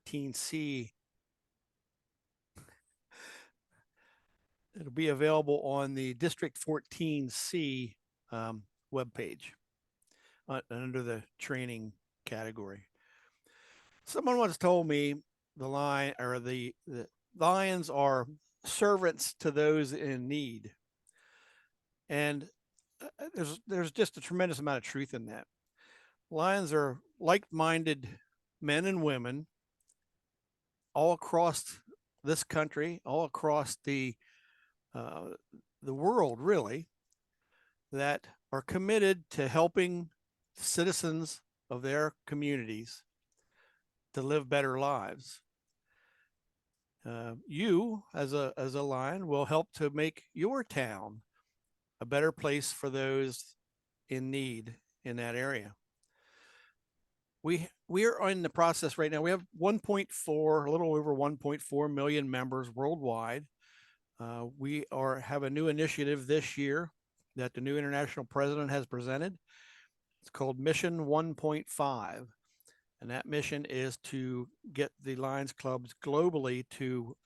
14C. It'll be available on the District 14C webpage under the training category. Someone once told me the lions are servants to those in need, and there's just a tremendous amount of truth in that. Lions are like-minded men and women all across this country, all across uh, the world, really, that are committed to helping citizens of their communities to live better lives. You, as a lion, will help to make your town a better place for those in need in that area. We are in the process right now. We have 1.4, a little over 1.4 million members worldwide. We have a new initiative this year that the new international president has presented. It's called Mission 1.5. And that mission is to get the Lions clubs globally to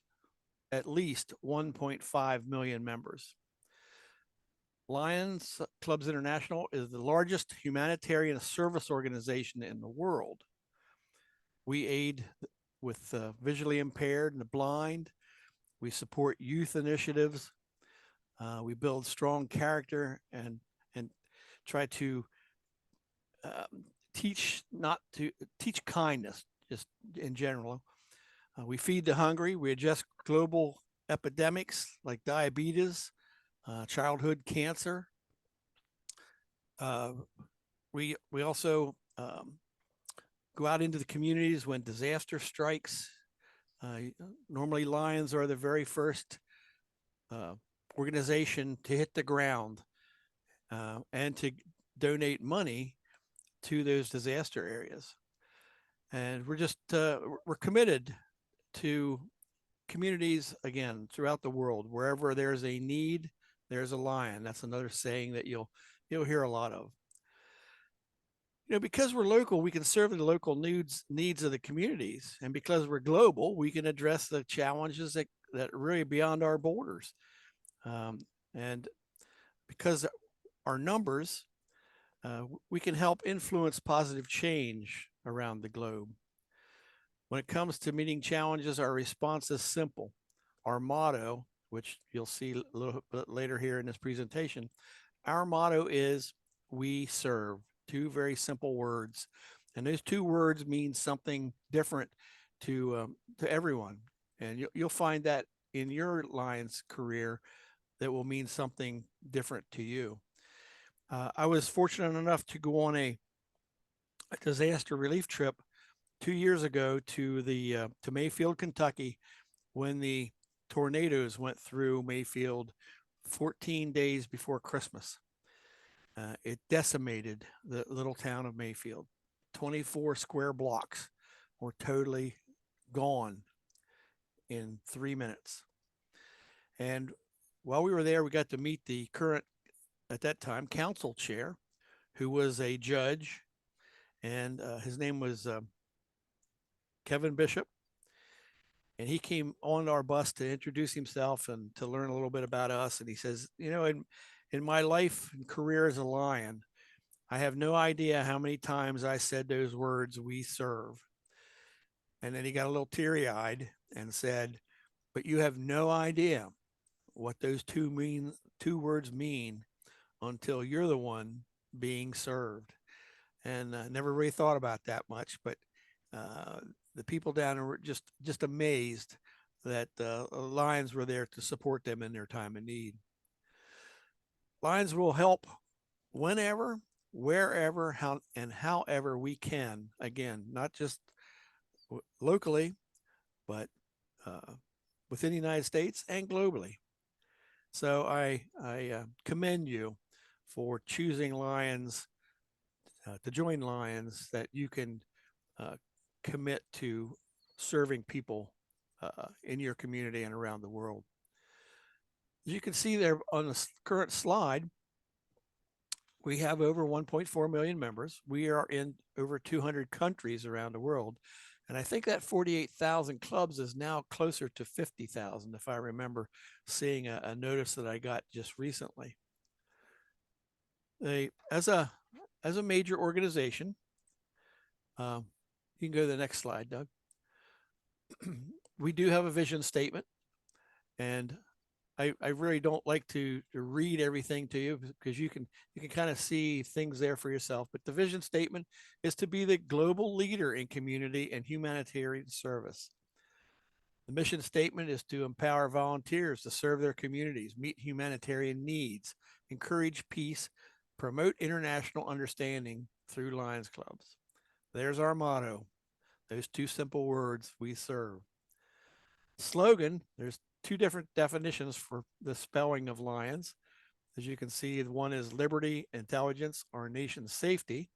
at least 1.5 million members. Lions Clubs International is the largest humanitarian service organization in the world. We aid with the visually impaired and the blind. We support youth initiatives. We build strong character and try to teach kindness just in general. We feed the hungry. We address global epidemics like diabetes, childhood cancer. We also go out into the communities when disaster strikes. Normally, Lions are the very first organization to hit the ground and to donate money to those disaster areas. And we're committed to communities, again, throughout the world. Wherever there's a need, there's a lion. That's another saying that you'll hear a lot of. Because we're local, we can serve the local needs of the communities, and because we're global, we can address the challenges that are really beyond our borders. And because our numbers, we can help influence positive change around the globe. When it comes to meeting challenges, our response is simple. Our motto, which you'll see a little bit later here in this presentation, our motto is "We serve." Two very simple words, and those two words mean something different to everyone. And you'll find that in your Lions career, that will mean something different to you. I was fortunate enough to go on a disaster relief trip 2 years ago to Mayfield, Kentucky, when the tornadoes went through Mayfield 14 days before Christmas. It decimated the little town of Mayfield. 24 square blocks were totally gone in 3 minutes. And while we were there, we got to meet the current, at that time, council chair, who was a judge, and his name was Kevin Bishop. And he came on our bus to introduce himself and to learn a little bit about us. And he says, in my life and career as a lion, I have no idea how many times I said those words, "We serve." And then he got a little teary-eyed and said, "But you have no idea what those two words mean until you're the one being served." And never really thought about that much, but the people down there were just amazed that Lions were there to support them in their time of need. Lions will help whenever, wherever, however we can. Again, not just locally, but within the United States and globally. So I commend you for choosing Lions, to join Lions, that you can commit to serving people in your community and around the world. As you can see there on the current slide, we have over 1.4 million members. We are in over 200 countries around the world. And I think that 48,000 clubs is now closer to 50,000, if I remember seeing a notice that I got just recently. They, as a major organization, you can go to the next slide, Doug. We do have a vision statement, and I really don't like to read everything to you because you can kind of see things there for yourself. But the vision statement is to be the global leader in community and humanitarian service. The mission statement is to empower volunteers to serve their communities, meet humanitarian needs, encourage peace, promote international understanding through Lions Clubs. There's our motto. Those two simple words, we serve. Slogan, there's two different definitions for the spelling of Lions. As you can see, one is liberty, intelligence, our nation's safety.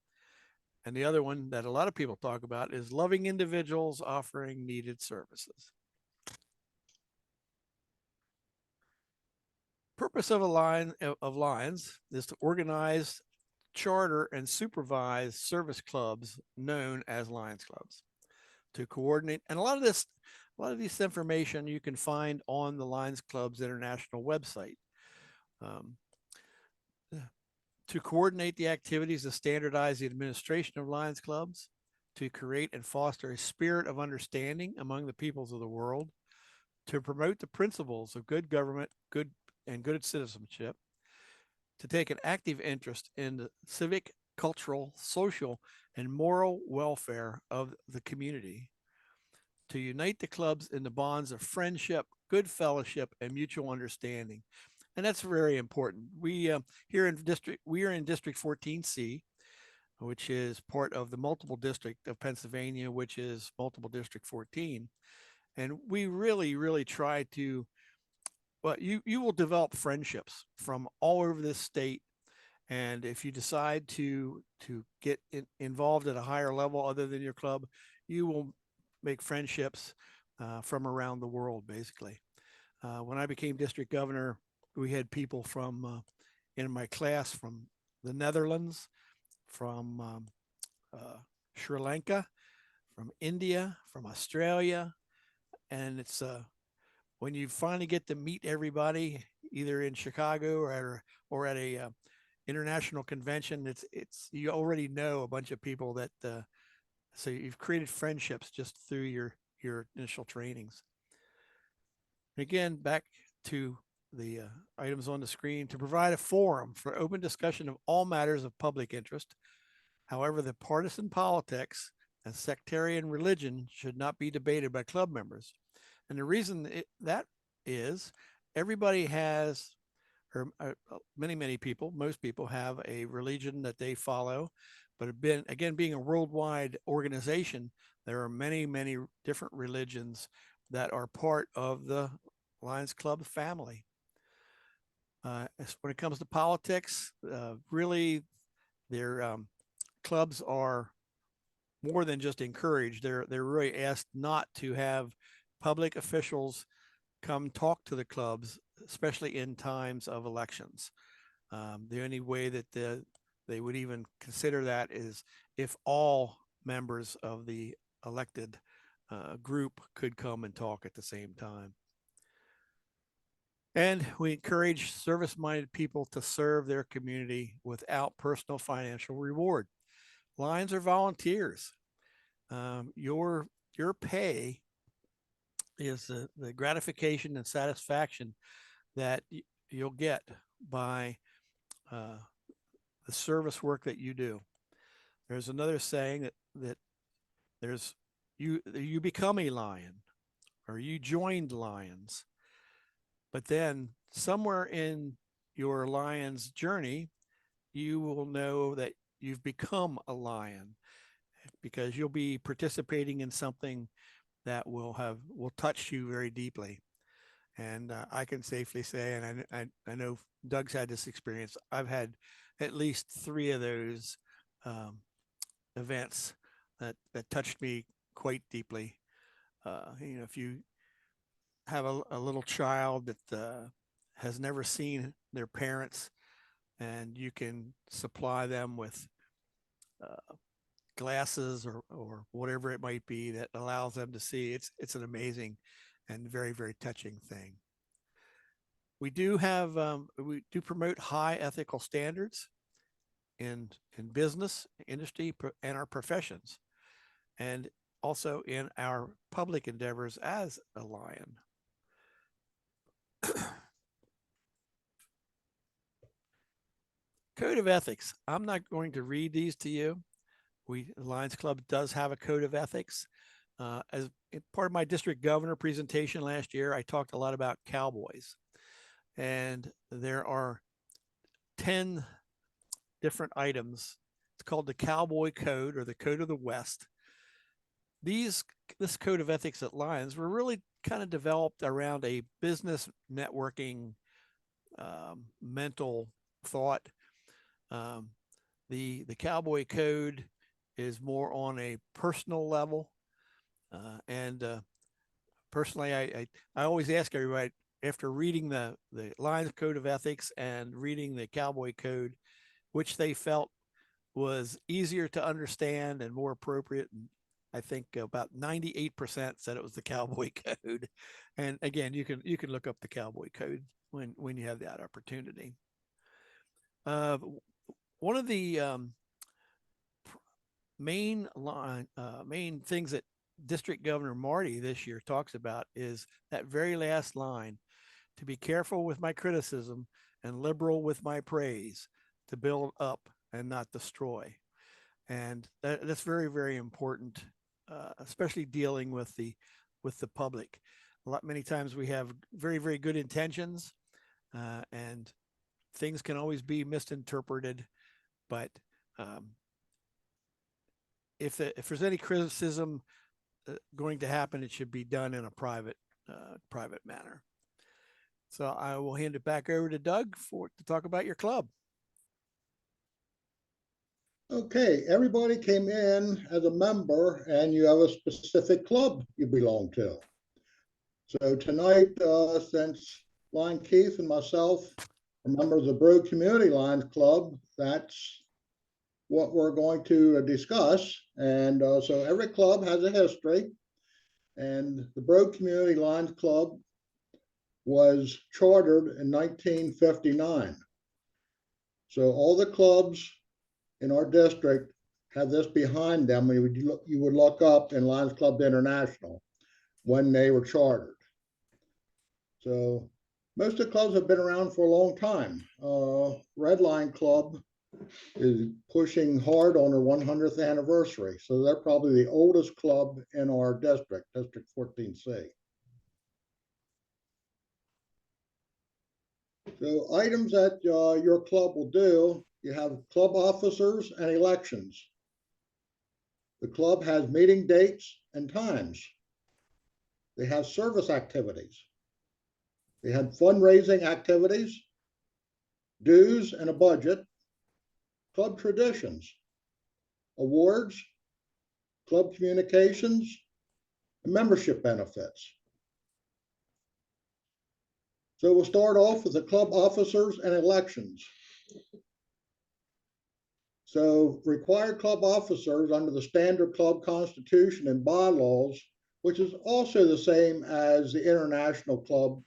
And the other one that a lot of people talk about is loving individuals offering needed services. Purpose of Lions is to organize, charter, and supervise service clubs known as Lions Clubs, to coordinate. And a lot of this information you can find on the Lions Clubs International website. Um, to coordinate the activities to standardize the administration of Lions Clubs, to create and foster a spirit of understanding among the peoples of the world, to promote the principles of good government, good citizenship, to take an active interest in the civic, cultural, social, and moral welfare of the community, to unite the clubs in the bonds of friendship, good fellowship, and mutual understanding. And that's very important. We are in District 14C, which is part of the multiple district of Pennsylvania, which is multiple District 14. And we really try to, well, you will develop friendships from all over this state. And if you decide to get involved at a higher level other than your club, you will make friendships from around the world, basically. When I became district governor, we had people from in my class from the Netherlands, from Sri Lanka, from India, from Australia, and it's when you finally get to meet everybody, either in Chicago or at a international convention, it's you already know a bunch of people that so you've created friendships just through your initial trainings. Again, back to the items on the screen, to provide a forum for open discussion of all matters of public interest. However, the partisan politics and sectarian religion should not be debated by club members. And the reason that is, everybody has, or many people, most people have a religion that they follow. But being a worldwide organization, there are many different religions that are part of the Lions Club family. When it comes to politics, really, their clubs are more than just encouraged. They're really asked not to have public officials come talk to the clubs, especially in times of elections. The only way that they would even consider that is if all members of the elected group could come and talk at the same time. And we encourage service-minded people to serve their community without personal financial reward. Lions are volunteers. Your pay is the gratification and satisfaction that you'll get by the service work that you do. There's another saying that there's you become a lion or you joined lions, but then somewhere in your lion's journey, you will know that you've become a lion because you'll be participating in something that will touch you very deeply. And I can safely say, and I know Doug's had this experience, I've had at least 3 of those events that touched me quite deeply. If you have a little child that has never seen their parents, and you can supply them with glasses or whatever it might be that allows them to see. It's an amazing and very, very touching thing. We do promote high ethical standards in business, industry, and our professions, and also in our public endeavors as a Lion. Code of ethics. I'm not going to read these to you. Lions Club does have a code of ethics. As part of my district governor presentation last year, I talked a lot about cowboys, and there are 10 different items. It's called the Cowboy Code, or the Code of the West. This code of ethics at Lions were really kind of developed around a business networking mental thought. The Cowboy Code is more on a personal level, and personally, I always ask everybody, after reading the Lions Code of Ethics and reading the Cowboy Code, which they felt was easier to understand and more appropriate. And I think about 98% said it was the Cowboy Code. And again, you can look up the Cowboy Code when you have that opportunity. One of the main things that District Governor Marty this year talks about is that very last line: to be careful with my criticism and liberal with my praise, to build up and not destroy. And that's very, very important, especially dealing with the public. Many times we have very, very good intentions, and things can always be misinterpreted. But if there's any criticism going to happen, it should be done in a private manner. So I will hand it back over to Doug to talk about your club. Okay, everybody came in as a member, and you have a specific club you belong to. So tonight, since Lion Keith and myself are members of the Broad Community Lions Club, that's what we're going to discuss. And so every club has a history, and the Broad Community Lions Club was chartered in 1959. So all the clubs in our district have this behind them. You would look up in Lions Club International when they were chartered. So most of the clubs have been around for a long time. Red Lion Club is pushing hard on their 100th anniversary. So they're probably the oldest club in our district, District 14C. So items that your club will do: you have club officers and elections. The club has meeting dates and times. They have service activities. They have fundraising activities, dues and a budget, club traditions, awards, club communications, and membership benefits. So we'll start off with the club officers and elections. So required club officers under the standard club constitution and bylaws, which is also the same as the international club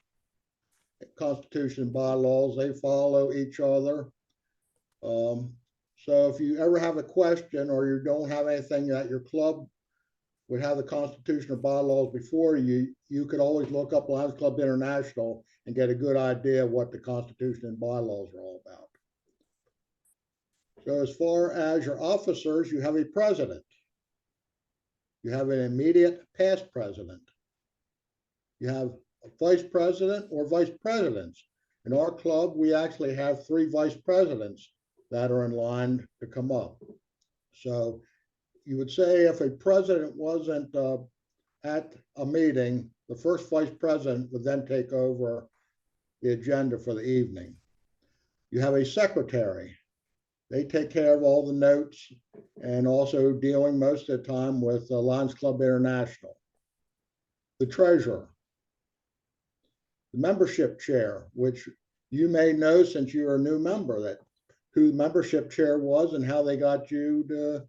constitution and bylaws, they follow each other. So if you ever have a question or you don't have anything that your club would have the constitution or bylaws before you, you could always look up Lions Club International and get a good idea of what the constitution and bylaws are all about. So as far as your officers, you have a president. You have an immediate past president. You have a vice president or vice presidents. In our club, we actually have 3 vice presidents that are in line to come up. So you would say if a president wasn't at a meeting, the first vice president would then take over the agenda for the evening. You have a secretary. They take care of all the notes and also dealing most of the time with Lions Club International. The treasurer. The membership chair, which you may know since you're a new member, that who the membership chair was and how they got you to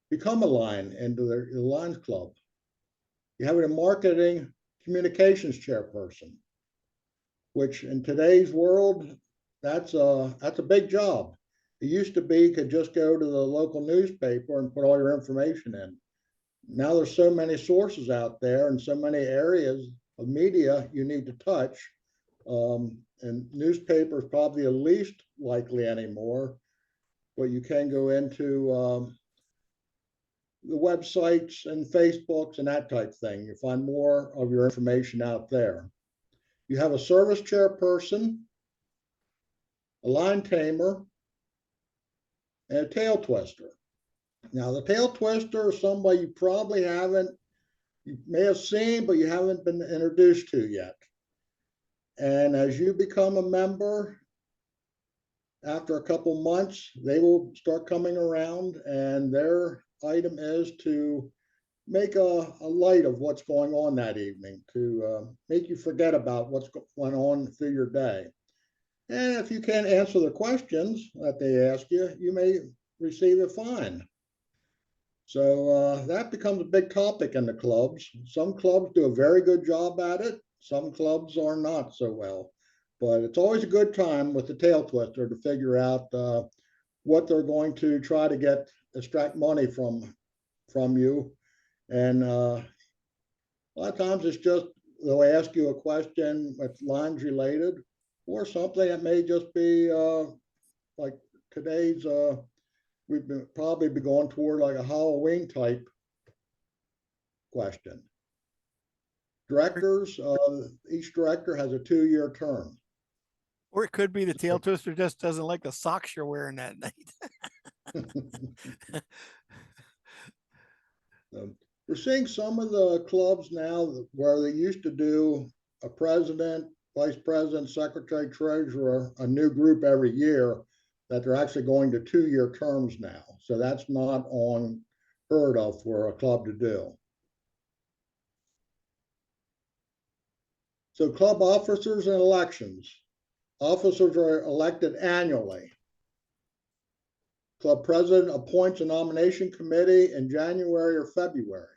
become a line into the Lions Club. You have a marketing communications chairperson, which in today's world, that's a big job. It used to be you could just go to the local newspaper and put all your information in. Now there's so many sources out there and so many areas of media you need to touch. And newspaper is probably the least likely anymore, but you can go into the websites and Facebooks and that type thing. You find more of your information out there. You have a service chairperson, a line tamer, and a tail twister. Now, the tail twister is somebody you may have seen, but you haven't been introduced to yet. And as you become a member, after a couple months, they will start coming around, and their item is to make a light of what's going on that evening, to make you forget about what's going on through your day. And if you can't answer the questions that they ask you, you may receive a fine. So that becomes a big topic in the clubs. Some clubs do a very good job at it. Some clubs are not so well. But it's always a good time with the tail twister to figure out what they're going to try to extract money from you. And a lot of times it's just they'll ask you a question that's lines related, or something that may just be like today's. We've probably be going toward like a Halloween type question. Directors, each director has a 2-year term. Or it could be the tail twister just doesn't like the socks you're wearing that night. We're seeing some of the clubs now where they used to do a president, vice president, secretary, treasurer, a new group every year, that they're actually going to 2-year terms now. So that's not unheard of for a club to do. So club officers and elections. Officers are elected annually. Club president appoints a nomination committee in January or February.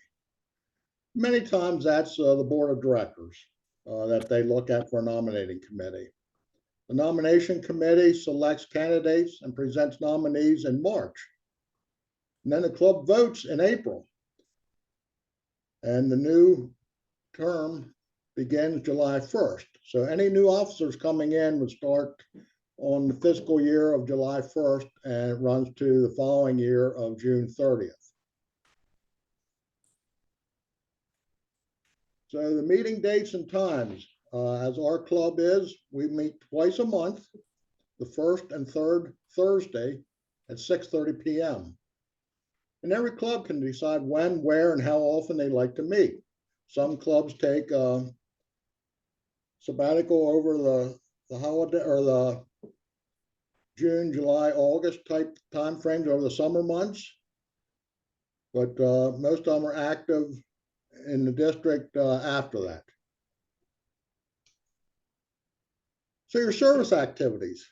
Many times that's the board of directors that they look at for a nominating committee. The nomination committee selects candidates and presents nominees in March. And then the club votes in April. And the new term begins July 1st. So any new officers coming in would start on the fiscal year of July 1st, and it runs to the following year of June 30th. So the meeting dates and times, as our club is, we meet twice a month, the first and third Thursday at 6:30 p.m. And every club can decide when, where, and how often they like to meet. Some clubs take a sabbatical over the holiday or the June, July, August type time frames over the summer months. But most of them are active in the district after that. So your service activities.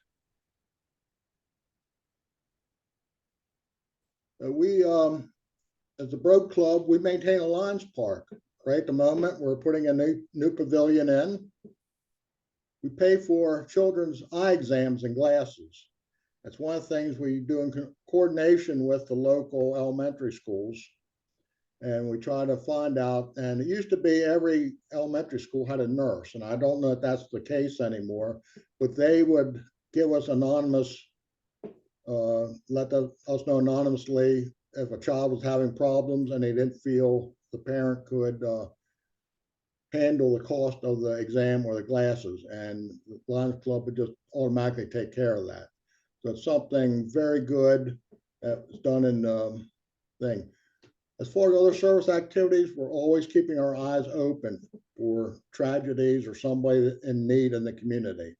We, as a Broke Club, we maintain a Lions Park. Right at the moment, we're putting a new pavilion in. We pay for children's eye exams and glasses. That's one of the things we do in coordination with the local elementary schools. And we try to find out, and it used to be every elementary school had a nurse, and I don't know if that's the case anymore, but they would give us anonymous, let us know anonymously if a child was having problems and they didn't feel the parent could handle the cost of the exam or the glasses, and the Lions Club would just automatically take care of that. So it's something very good that's done in the thing. As far as other service activities, we're always keeping our eyes open for tragedies or somebody in need in the community.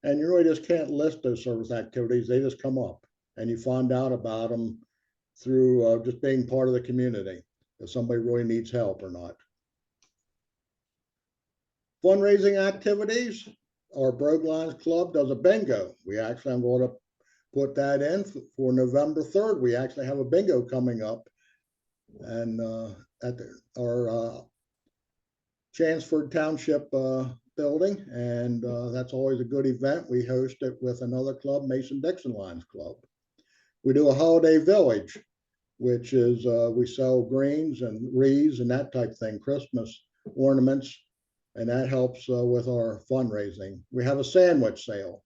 And you really just can't list those service activities. They just come up and you find out about them through just being part of the community, if somebody really needs help or not. Fundraising activities, our Brogue Lions Club does a bingo. I'm going to put that in for November 3rd. We actually have a bingo coming up. and at our Chanceford Township building, and that's always a good event. We host it with another club, Mason-Dixon Lions Club. We do a holiday village, which is we sell greens and wreaths and that type of thing, Christmas ornaments, and that helps with our fundraising. We have a sandwich sale.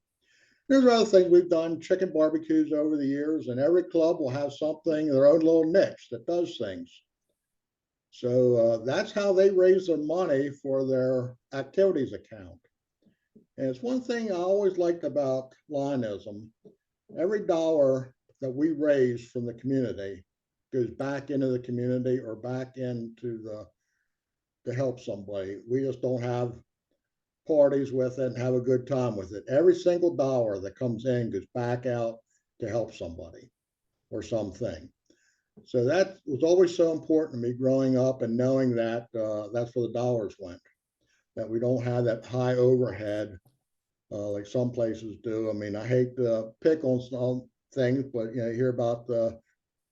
There's other things we've done, chicken barbecues over the years, and every club will have something, their own little niche that does things. So that's how they raise their money for their activities account. And it's one thing I always liked about Lionism. Every dollar that we raise from the community goes back into the community or back into to help somebody. We just don't have parties with it and have a good time with it. Every single dollar that comes in goes back out to help somebody or something. So that was always so important to me growing up and knowing that that's where the dollars went, that we don't have that high overhead like some places do. I mean, I hate to pick on some things, but you hear about the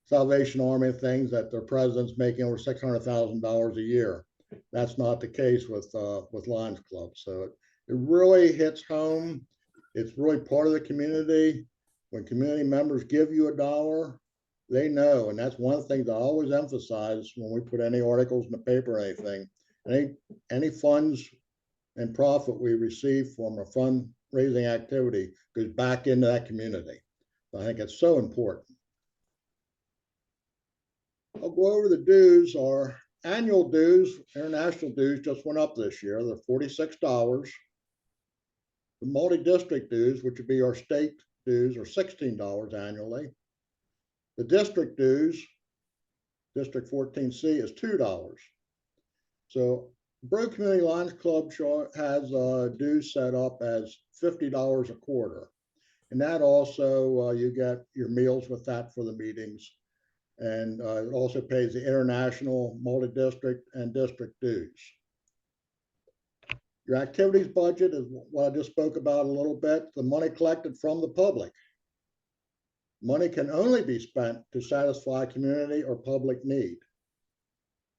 Salvation Army and things that their president's making over $600,000 a year. That's not the case with Lions Club. So it really hits home. It's really part of the community. When community members give you a dollar, they know, and that's one of the things I always emphasize when we put any articles in the paper or anything. Any funds and profit we receive from a fundraising activity goes back into that community. So I think it's so important. I'll go over the dues. Our annual dues, international dues, just went up this year. They're $46. The multi-district dues, which would be our state dues, are $16 annually. The district dues, District 14C, is $2. So Broad Community Lions Club has dues set up as $50 a quarter. And that also, you get your meals with that for the meetings. And it also pays the international, multi-district, and district dues. Your activities budget is what I just spoke about a little bit, the money collected from the public. Money can only be spent to satisfy community or public need.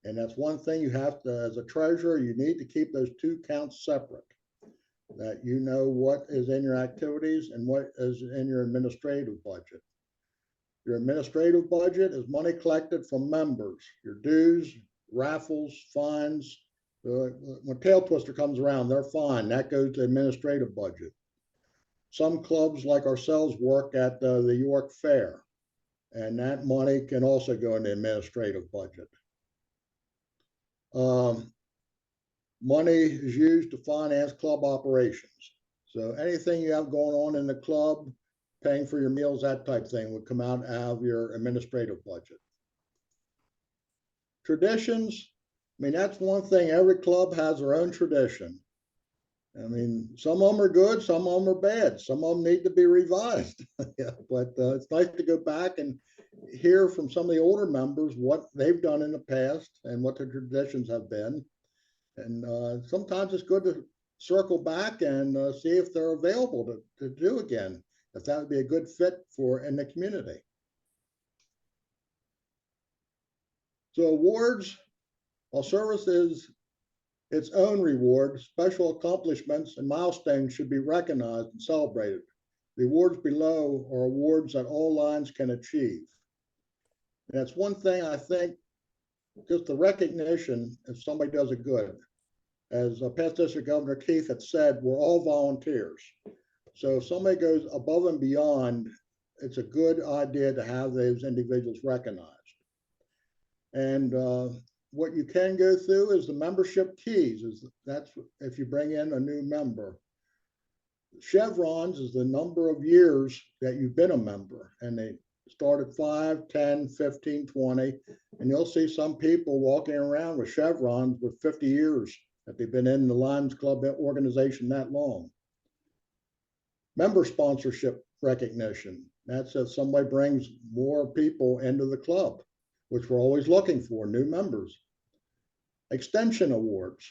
And that's one thing you have to, as a treasurer, you need to keep those two counts separate, that you know what is in your activities and what is in your administrative budget. Your administrative budget is money collected from members, your dues, raffles, fines. When Tail Twister comes around, they're fine. That goes to the administrative budget. Some clubs like ourselves work at the York Fair, and that money can also go in the administrative budget. Money is used to finance club operations. So anything you have going on in the club, paying for your meals, that type of thing would come out of your administrative budget. Traditions, I mean, that's one thing. Every club has their own tradition. I mean, some of them are good, some of them are bad, some of them need to be revised. Yeah, but it's nice to go back and hear from some of the older members what they've done in the past and what their traditions have been. And sometimes it's good to circle back and see if they're available to do again, if that would be a good fit for in the community. So awards, while service is its own reward, special accomplishments and milestones should be recognized and celebrated. The awards below are awards that all lines can achieve. And that's one thing I think, just the recognition if somebody does it good. As past district Governor Keith had said, we're all volunteers. So if somebody goes above and beyond, it's a good idea to have those individuals recognized. And what you can go through is the membership keys. That's if you bring in a new member. Chevrons is the number of years that you've been a member, and they start at 5, 10, 15, 20, and you'll see some people walking around with chevrons with 50 years that they've been in the Lions Club organization that long. Member sponsorship recognition. That's if somebody brings more people into the club, which we're always looking for, new members. Extension awards.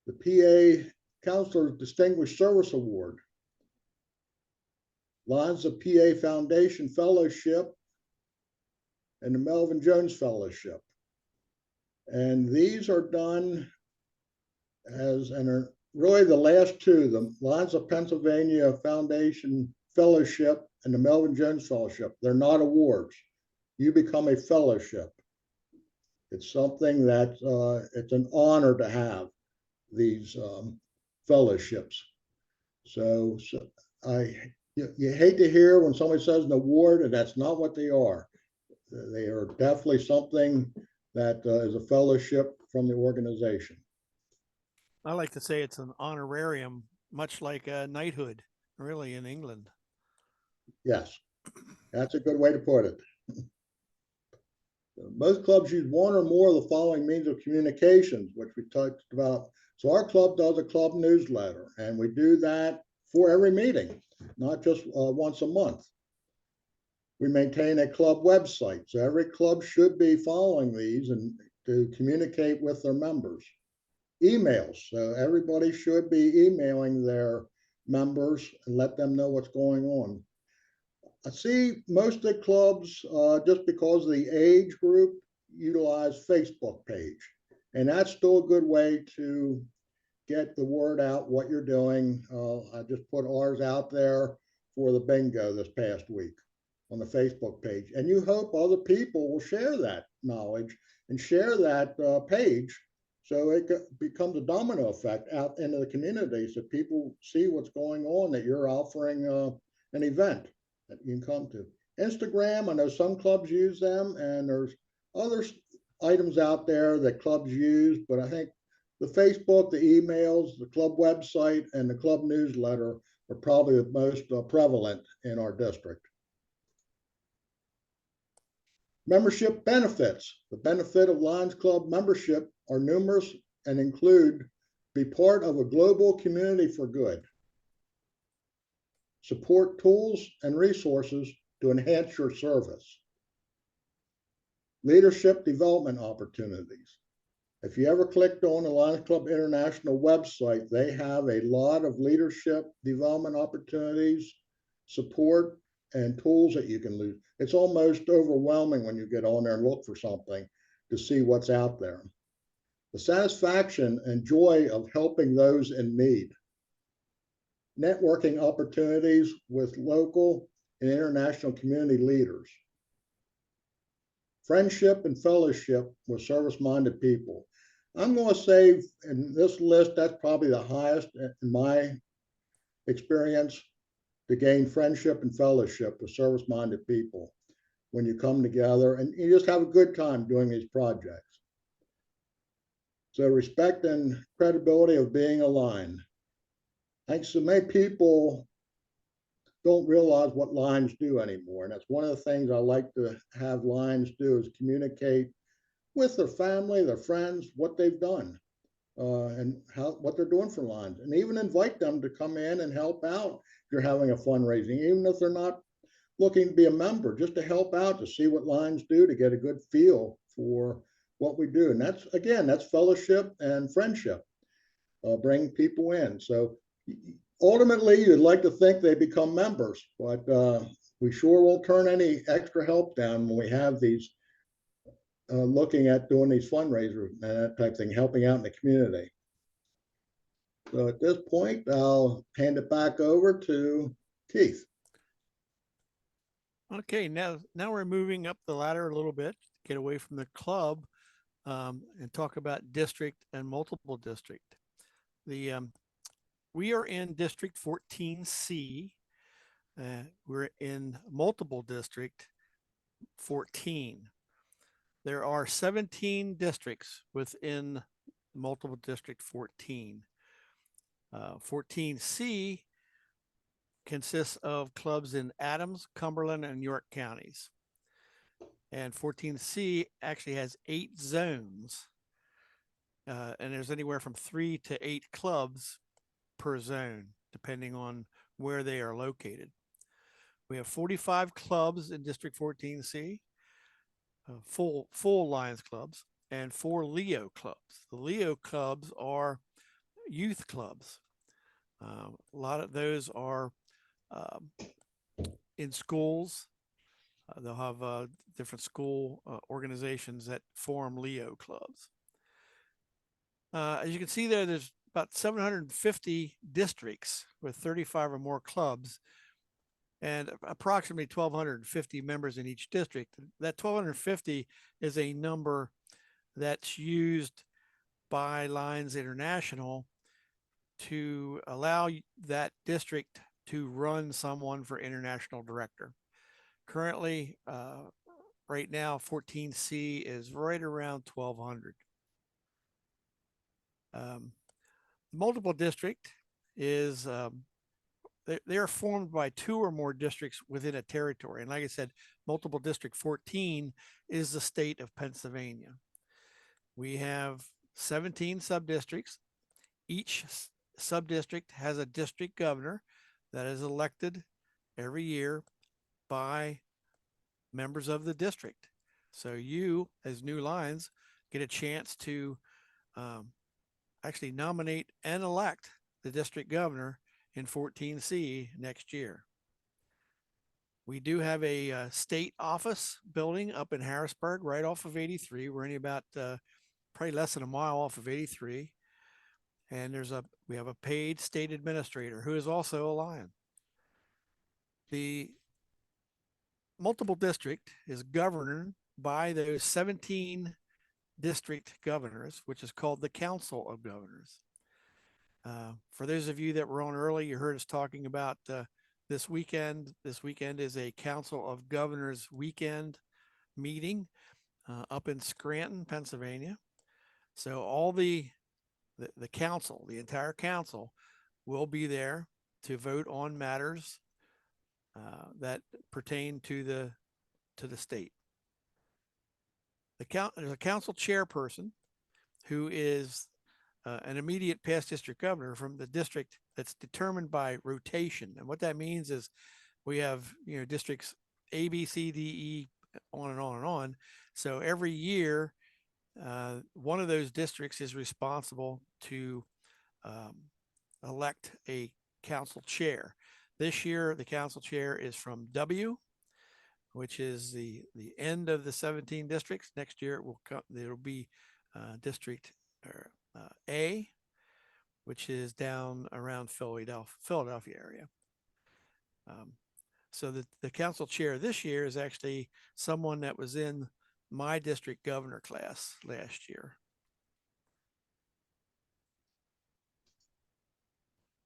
The PA Counselor Distinguished Service Award. Lions of PA Foundation Fellowship and the Melvin Jones Fellowship. And these are done as, and are really the last two, the Lions of Pennsylvania Foundation Fellowship and the Melvin Jones Fellowship. They're not awards. You become a fellowship. It's something that it's an honor to have these fellowships. So you hate to hear when somebody says an award, and that's not what they are. They are definitely something that is a fellowship from the organization. I like to say it's an honorarium, much like a knighthood, really, in England. Yes, that's a good way to put it. Most clubs use one or more of the following means of communications, which we talked about. So our club does a club newsletter, and we do that for every meeting, not just once a month. We maintain a club website, so every club should be following these and to communicate with their members. Emails, so everybody should be emailing their members and let them know what's going on. I see most of the clubs, just because of the age group, utilize Facebook page. And that's still a good way to get the word out what you're doing. I just put ours out there for the bingo this past week on the Facebook page. And you hope other people will share that knowledge and share that page, so it becomes a domino effect out into the community, so people see what's going on, that you're offering an event that you can come to. Instagram, I know some clubs use them, and there's other items out there that clubs use, but I think the Facebook, the emails, the club website, and the club newsletter are probably the most prevalent in our district. Membership benefits. The benefit of Lions Club membership are numerous and include: be part of a global community for good, support tools and resources to enhance your service, leadership development opportunities. If you ever clicked on the Lions Club International website, they have a lot of leadership development opportunities, support, and tools that you can use. It's almost overwhelming when you get on there and look for something to see what's out there. The satisfaction and joy of helping those in need. Networking opportunities with local and international community leaders. Friendship and fellowship with service-minded people. I'm going to say in this list, that's probably the highest in my experience, to gain friendship and fellowship with service-minded people when you come together and you just have a good time doing these projects. So respect and credibility of being aligned. I think so many people don't realize what Lions do anymore. And that's one of the things I like to have Lions do, is communicate with their family, their friends, what they've done, and what they're doing for Lions, and even invite them to come in and help out if you're having a fundraising, even if they're not looking to be a member, just to help out, to see what Lions do, to get a good feel for what we do. And that's, again, that's fellowship and friendship, bring people in. So ultimately, you'd like to think they become members, but we sure won't turn any extra help down when we have these looking at doing these fundraisers and that type of thing, helping out in the community. So at this point, I'll hand it back over to Keith. Okay, now we're moving up the ladder a little bit, get away from the club, and talk about district and multiple district. We are in District 14C. We're in multiple district 14. There are 17 districts within multiple district 14. 14C consists of clubs in Adams, Cumberland, and York counties. And 14C actually has 8 zones. And there's anywhere from 3 to 8 clubs per zone, depending on where they are located. We have 45 clubs in District 14C, full Lions clubs, and 4 Leo clubs. The Leo clubs are youth clubs. A lot of those are in schools, They'll have different school organizations that form Leo clubs. As you can see there, there's about 750 districts with 35 or more clubs and approximately 1,250 members in each district. That 1,250 is a number that's used by Lions International to allow that district to run someone for international director. Currently, right now, 14C is right around 1,200. Multiple district is they are formed by 2 or more districts within a territory. And like I said, multiple district 14 is the state of Pennsylvania. We have 17 sub-districts. Each sub-district has a district governor that is elected every year by members of the district. So you, as new Lions, get a chance to actually nominate and elect the district governor in 14C next year. We do have a state office building up in Harrisburg, right off of 83. We're only about probably less than a mile off of 83. And we have a paid state administrator who is also a Lion. The multiple district is governed by those 17 district governors, which is called the Council of Governors. For those of you that were on early, you heard us talking about this weekend. This weekend is a Council of Governors weekend meeting up in Scranton, Pennsylvania. So all the council, the entire council, will be there to vote on matters that pertain to the state. There's a council chairperson who is an immediate past district governor from the district that's determined by rotation. And what that means is we have, districts A, B, C, D, E, on and on and on. So every year, one of those districts is responsible to elect a council chair. This year, the council chair is from W, which is the end of the 17 districts. Next year, it'll be district A, which is down around Philadelphia area. So the council chair this year is actually someone that was in my district governor class last year.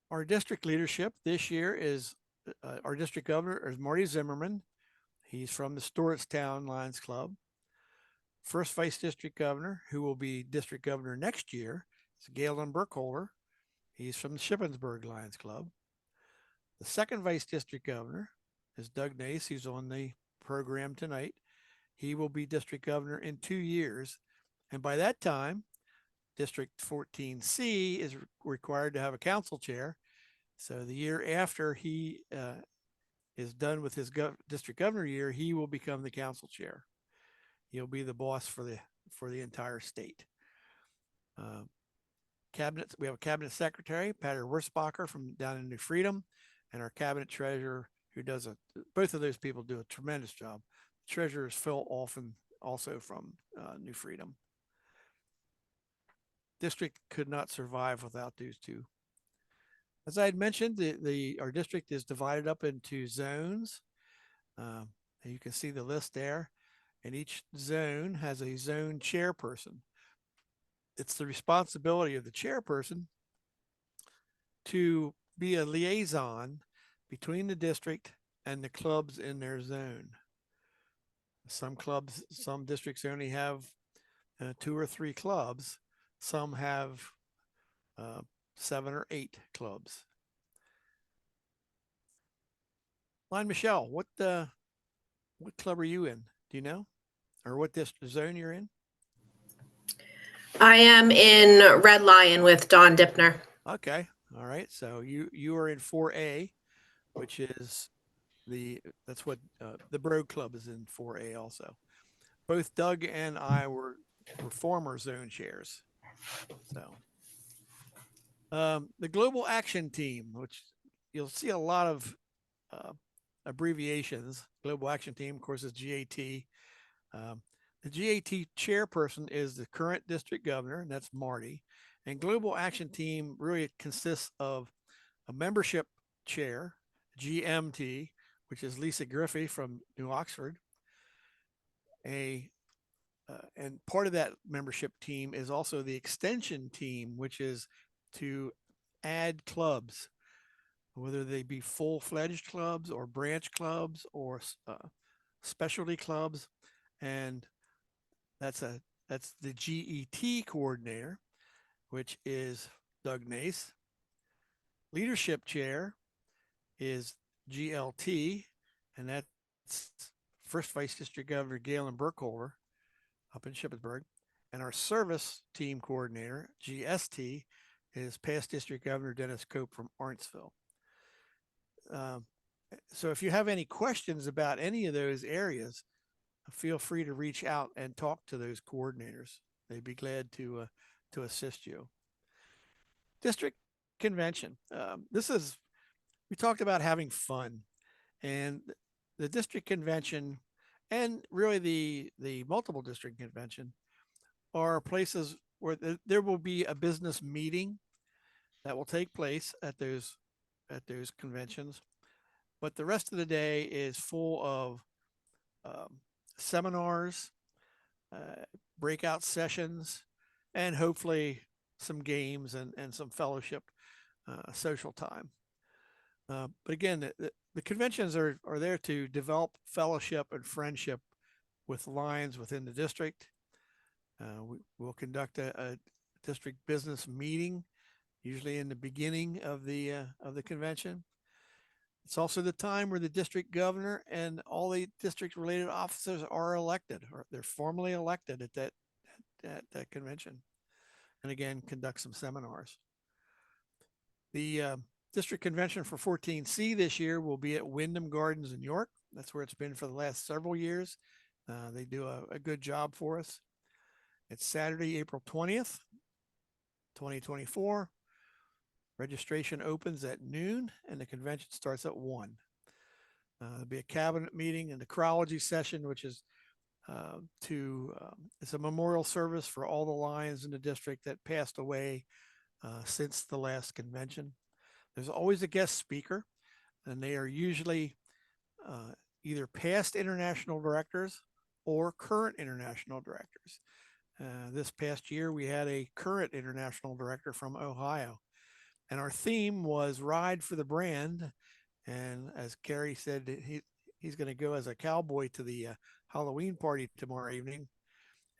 Our district leadership this year is our district governor is Marty Zimmerman. He's from the Stewartstown Lions Club. First vice district governor, who will be district governor next year, is Galen Burkholder. He's from the Shippensburg Lions Club. The second vice district governor is Doug Nace, who's on the program tonight. He will be district governor in 2 years. And by that time, District 14C is required to have a council chair. So the year after he is done with his district governor year, he will become the council chair. He'll be the boss for the entire state. Cabinet, we have a cabinet secretary, Patter Wurzbacher from down in New Freedom, and our cabinet treasurer, who does both of those people do a tremendous job. The treasurer is Phil Olfen, also from New Freedom. District could not survive without those two. As I had mentioned, our district is divided up into zones. You can see the list there, and each zone has a zone chairperson. It's the responsibility of the chairperson to be a liaison between the district and the clubs in their zone. Some districts only have 2 or 3 clubs. Some have 7 or 8 clubs. Line Michelle, what club are you in? Do you know? Or what zone you're in? I am in Red Lion with Don Dipner. Okay. All right. So you are in 4A, which is that's what the Brogue Club is in 4A also. Both Doug and I were former zone chairs. So the Global Action Team, which you'll see a lot of abbreviations. Global Action Team, of course, is GAT. The GAT chairperson is the current district governor, and that's Marty. And Global Action Team really consists of a membership chair, GMT, which is Lisa Griffey from New Oxford. And part of that membership team is also the extension team, which is to add clubs, whether they be full-fledged clubs or branch clubs or specialty clubs. And that's the GET coordinator, which is Doug Nace. Leadership chair is GLT, and that's First Vice District Governor Galen Burkholder up in Shippensburg. And our service team coordinator, GST, is past District Governor Dennis Cope from Arntsville. So if you have any questions about any of those areas, feel free to reach out and talk to those coordinators. They'd be glad to assist you. District convention. We talked about having fun, and the district convention and really the multiple district convention are places where there will be a business meeting that will take place at those conventions. But the rest of the day is full of seminars, breakout sessions, and hopefully some games and some fellowship, social time. But again, the conventions are there to develop fellowship and friendship with Lions within the district. We'll conduct a district business meeting, usually in the beginning of the convention. It's also the time where the district governor and all the district related officers are elected, or they're formally elected at that convention. And again, conduct some seminars. The district convention for 14C this year will be at Wyndham Gardens in York. That's where it's been for the last several years. They do a good job for us. It's Saturday, April 20th, 2024. Registration opens at noon and the convention starts at 1. There'll be a cabinet meeting and the necrology session, which is it's a memorial service for all the Lions in the district that passed away since the last convention. There's always a guest speaker, and they are usually either past international directors or current international directors. This past year, we had a current international director from Ohio. And our theme was Ride for the Brand. And as Kerry said, he's going to go as a cowboy to the Halloween party tomorrow evening.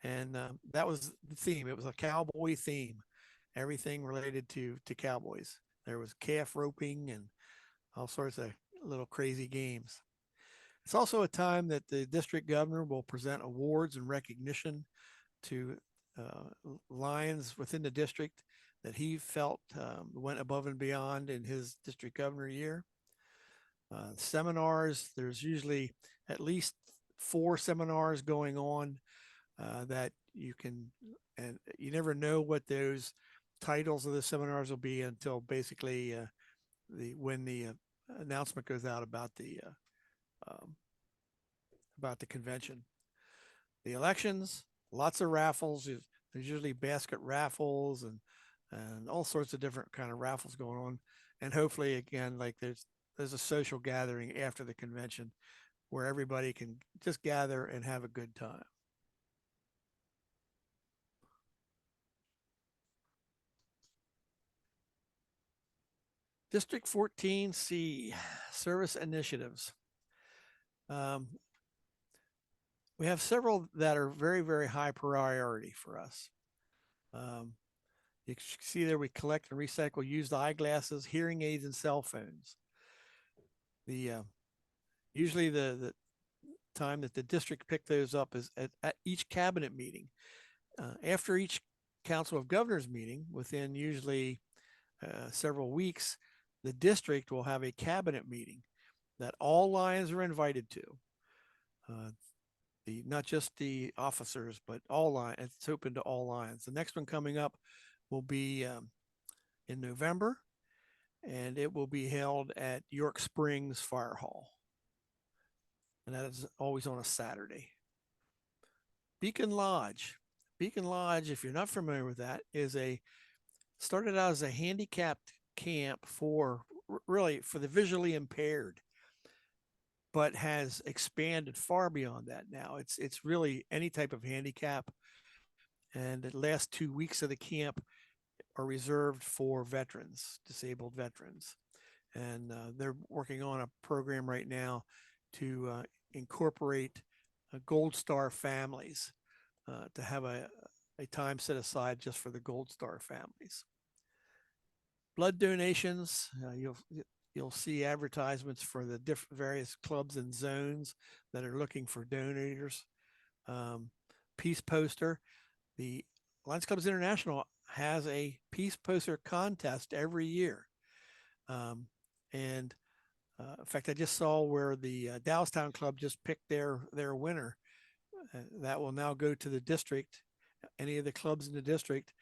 And that was the theme. It was a cowboy theme, everything related to cowboys. There was calf roping and all sorts of little crazy games. It's also a time that the district governor will present awards and recognition to Lions within the district that he felt went above and beyond in his district governor year. Seminars, there's usually at least 4 seminars going on that you can, and you never know what those titles of the seminars will be until basically when the announcement goes out about the convention. The elections, lots of raffles. There's usually basket raffles and all sorts of different kind of raffles going on. And hopefully, again, like there's a social gathering after the convention where everybody can just gather and have a good time. District 14C, service initiatives. We have several that are very, very high priority for us. You can see there we collect and recycle used eyeglasses, hearing aids, and cell phones. Usually the time that the district pick those up is at each cabinet meeting. After each Council of Governors meeting, within usually several weeks, the district will have a cabinet meeting that all Lions are invited to. Not just the officers, but all Lions. It's open to all Lions. The next one coming up will be in November, and it will be held at York Springs Fire Hall. and that is always on a Saturday. Beacon Lodge. Beacon Lodge, if you're not familiar with that, started out as a handicapped camp for really for the visually impaired, but has expanded far beyond that now. It's really any type of handicap. And the last 2 weeks of the camp are reserved for veterans, disabled veterans. And they're working on a program right now to incorporate Gold Star families to have a time set aside just for the Gold Star families. Blood donations, you'll see advertisements for the various clubs and zones that are looking for donors. Peace poster. The Lions Clubs International has a peace poster contest every year. And in fact, I just saw where the Dowstown Club just picked their winner. That will now go to the district. Any of the clubs in the district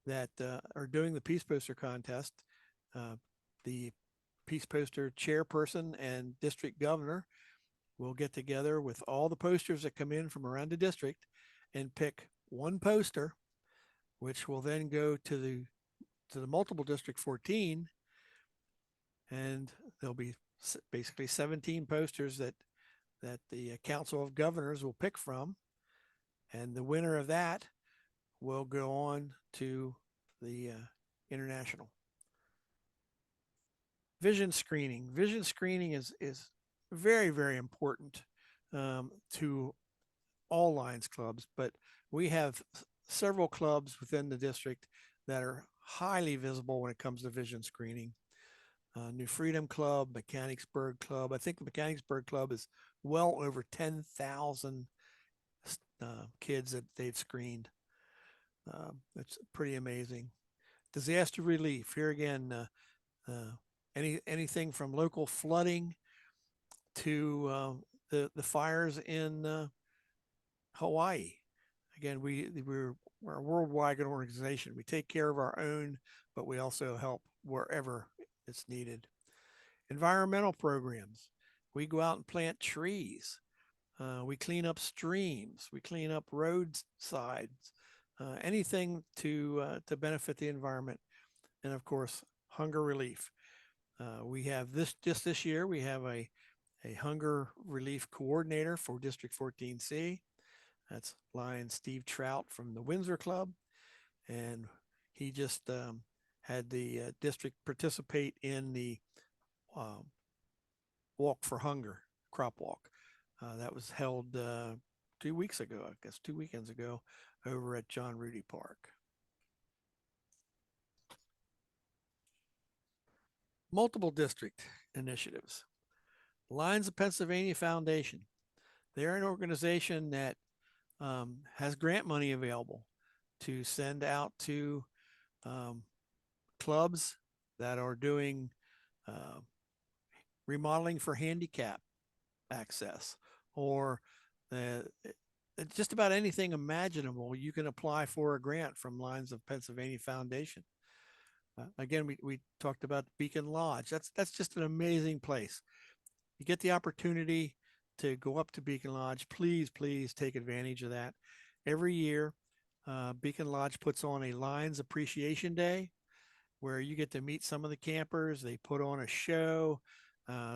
that are doing the peace poster contest, the peace poster chairperson and district governor will get together with all the posters that come in from around the district and pick one poster, which will then go to the multiple district 14, and there'll be basically 17 posters that the Council of Governors will pick from, and the winner of that will go on to the international. Vision screening. Vision screening is very, very important to all Lions clubs, but we have several clubs within the district that are highly visible when it comes to vision screening. New Freedom Club, Mechanicsburg Club. I think the Mechanicsburg Club is well over 10,000 kids that they've screened. It's pretty amazing. Disaster relief. Here again, anything from local flooding to the fires in Hawaii. Again, we're a worldwide organization. We take care of our own, but we also help wherever it's needed. Environmental programs. We go out and plant trees. We clean up streams. We clean up roadsides. Anything to benefit the environment. And of course, hunger relief. We have just this year, we have a hunger relief coordinator for District 14C. That's Lion Steve Trout from the Windsor Club. And he just had the district participate in the Walk for Hunger crop walk. That was held 2 weeks ago, I guess 2 weekends ago, over at John Rudy Park. Multiple district initiatives. Lions of Pennsylvania Foundation. They're an organization that has grant money available to send out to clubs that are doing remodeling for handicap access, or just about anything imaginable. You can apply for a grant from Lions of Pennsylvania Foundation. Again, we talked about Beacon Lodge. That's just an amazing place. You get the opportunity to go up to Beacon Lodge, please take advantage of that. Every year, Beacon Lodge puts on a Lions Appreciation Day where you get to meet some of the campers. They put on a show.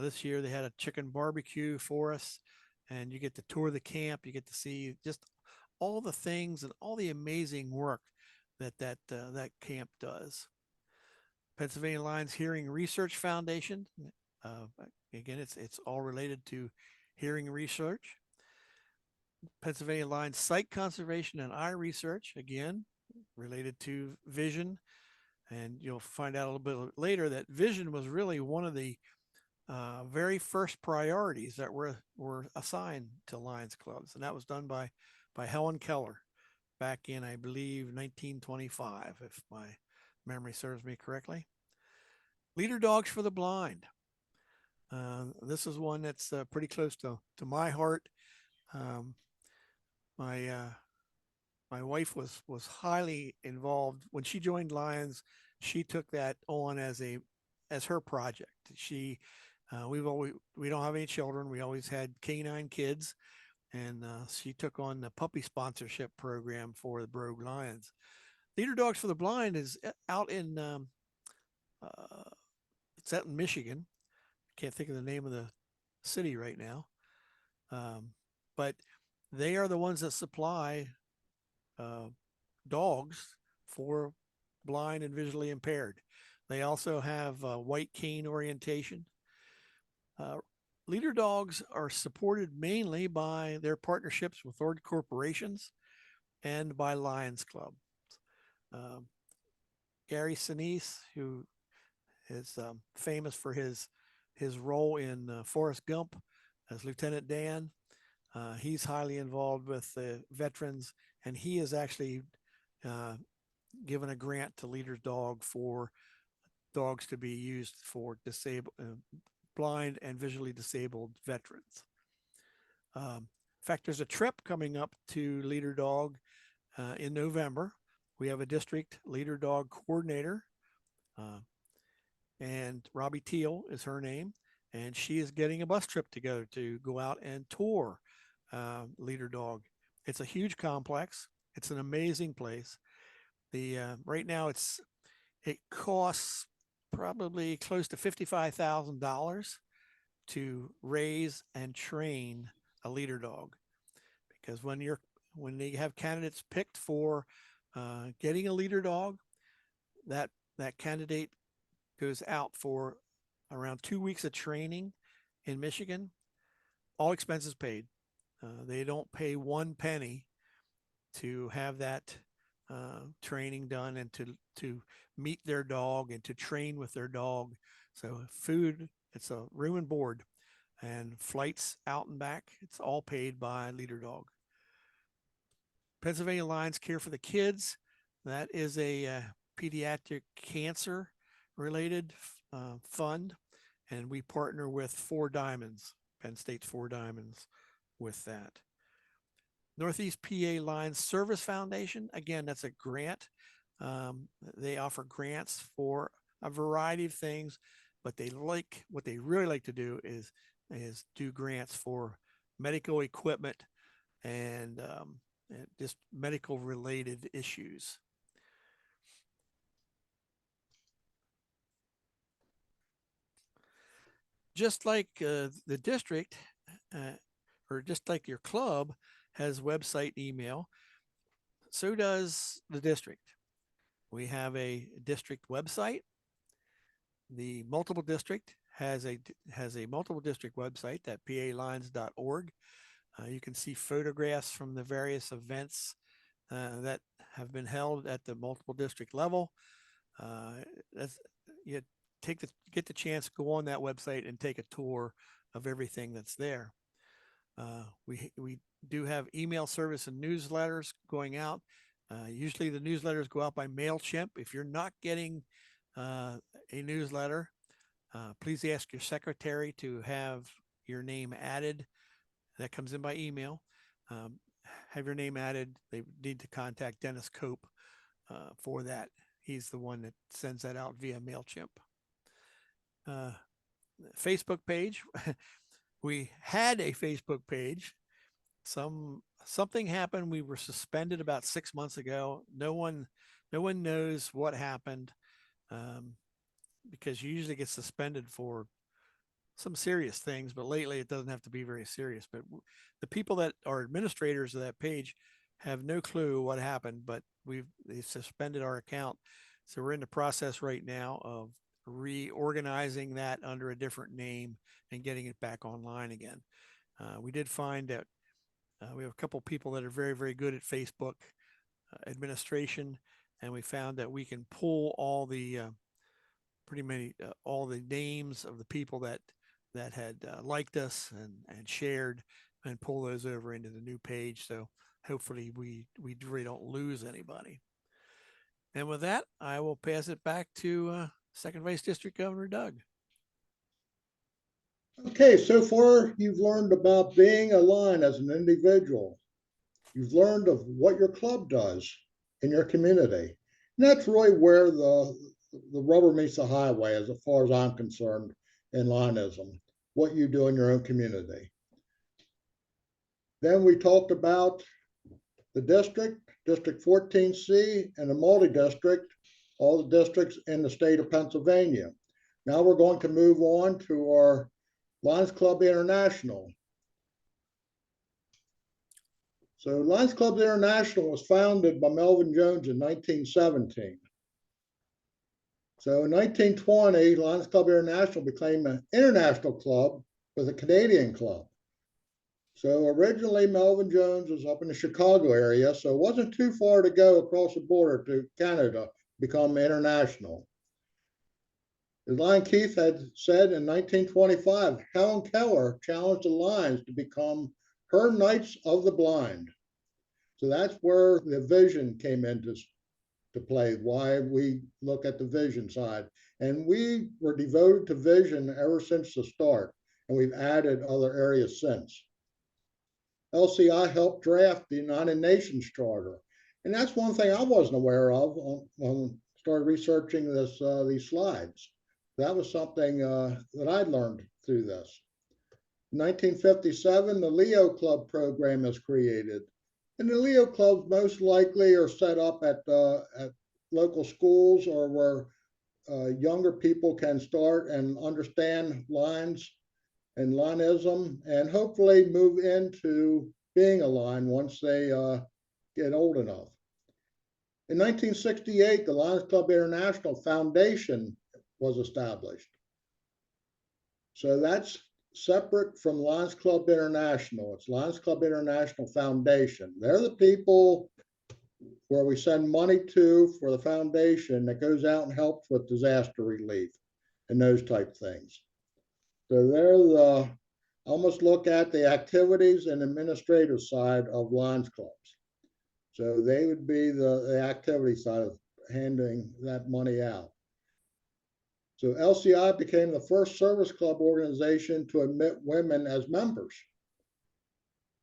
This year they had a chicken barbecue for us, and you get to tour the camp. You get to see just all the things and all the amazing work that camp does. Pennsylvania Lions Hearing Research Foundation. Again, it's all related to hearing research. Pennsylvania Lions Site Conservation and Eye Research, again, related to vision. And you'll find out a little bit later that vision was really one of the very first priorities that were assigned to Lions clubs. And that was done by Helen Keller back in, I believe, 1925, if my memory serves me correctly. Leader Dogs for the Blind. This is one that's pretty close to my heart. My wife was highly involved when she joined Lions. She took that on as her project. She We don't have any children. We always had canine kids, and she took on the puppy sponsorship program for the Brogue Lions. Leader Dogs for the Blind is out in it's out in Michigan. Can't think of the name of the city right now, but they are the ones that supply dogs for blind and visually impaired. They also have white cane orientation. Leader dogs are supported mainly by their partnerships with large corporations and by Lions Club. Gary Sinise, who is famous for his role in Forrest Gump as Lieutenant Dan, he's highly involved with the veterans, and he has actually given a grant to Leader Dog for dogs to be used for blind and visually disabled veterans. In fact, there's a trip coming up to Leader Dog in November. We have a district Leader Dog coordinator, and Robbie Teal is her name, and she is getting a bus trip together to go out and tour Leader Dog. It's a huge complex. It's an amazing place. Right now it costs probably close to $55,000 to raise and train a leader dog, because when they have candidates picked for getting a leader dog, that candidate goes out for around 2 weeks of training in Michigan, all expenses paid. They don't pay 1 penny to have that training done and to meet their dog and to train with their dog. So food, it's a room and board, and flights out and back, it's all paid by Leader Dog. Pennsylvania Lions Care for the Kids, that is a pediatric cancer related fund, and we partner with Four Diamonds, Penn State's Four Diamonds, with that. Northeast PA Lions Service Foundation, again, that's a grant. They offer grants for a variety of things, but what they really like to do is do grants for medical equipment and just medical related issues. Just like the district, or just like your club has website email, so does the district. We have a district website. The multiple district has a multiple district website, that palions.org. You can see photographs from the various events that have been held at the multiple district level. You get the chance, go on that website and take a tour of everything that's there. We do have email service and newsletters going out. Usually the newsletters go out by MailChimp. If you're not getting a newsletter, please ask your secretary to have your name added. That comes in by email. Have your name added. They need to contact Dennis Cope for that. He's the one that sends that out via MailChimp. Facebook page. We had a Facebook page. Something happened. We were suspended about 6 months ago. No one knows what happened, because you usually get suspended for some serious things, but lately it doesn't have to be very serious. But the people that are administrators of that page have no clue what happened, but they suspended our account. So we're in the process right now of reorganizing that under a different name and getting it back online again. We did find that we have a couple people that are very, very good at Facebook administration, and we found that we can pull all the all the names of the people that had liked us and shared, and pull those over into the new page. So hopefully we really don't lose anybody. And with that, I will pass it back to Second Vice District Governor Doug. Okay, so far you've learned about being a Lion as an individual. You've learned of what your club does in your community. And that's really where the rubber meets the highway, as far as I'm concerned, in Lionism, what you do in your own community. Then we talked about the district, District 14C, and the multi-district, all the districts in the state of Pennsylvania. Now we're going to move on to our Lions Club International. So Lions Club International was founded by Melvin Jones in 1917. So in 1920, Lions Club International became an international club with a Canadian club. So originally Melvin Jones was up in the Chicago area, so it wasn't too far to go across the border to Canada, become international. As Lion Keith had said in 1925, Helen Keller challenged the Lions to become her Knights of the Blind. So that's where the vision came into play, why we look at the vision side. And we were devoted to vision ever since the start, and we've added other areas since. LCI helped draft the United Nations Charter. And that's one thing I wasn't aware of when I started researching these slides. That was something that I'd learned through this. In 1957, the Leo Club program is created. And the Leo clubs most likely are set up at local schools or where younger people can start and understand lines and Lionism, and hopefully move into being a Lion once they get old enough. In 1968, the Lions Club International Foundation was established. So that's separate from Lions Club International. It's Lions Club International Foundation. They're the people where we send money to for the foundation that goes out and helps with disaster relief and those type things. So they're the, almost look at the activities and administrative side of Lions clubs. So they would be the activity side of handing that money out. So LCI became the first service club organization to admit women as members.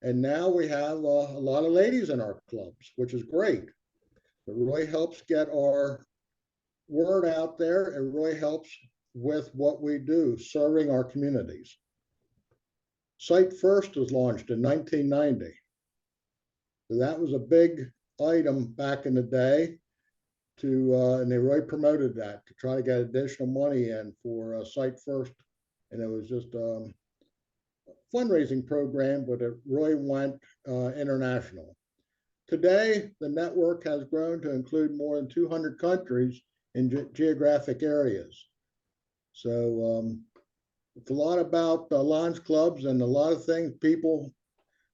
And now we have a lot of ladies in our clubs, which is great. It really helps get our word out there. It really helps with what we do, serving our communities. Site First was launched in 1990. So that was a big item back in the day and they really promoted that to try to get additional money in for Site First. And it was just a fundraising program, but it really went international. Today, the network has grown to include more than 200 countries in geographic areas. So it's a lot about Lions clubs and a lot of things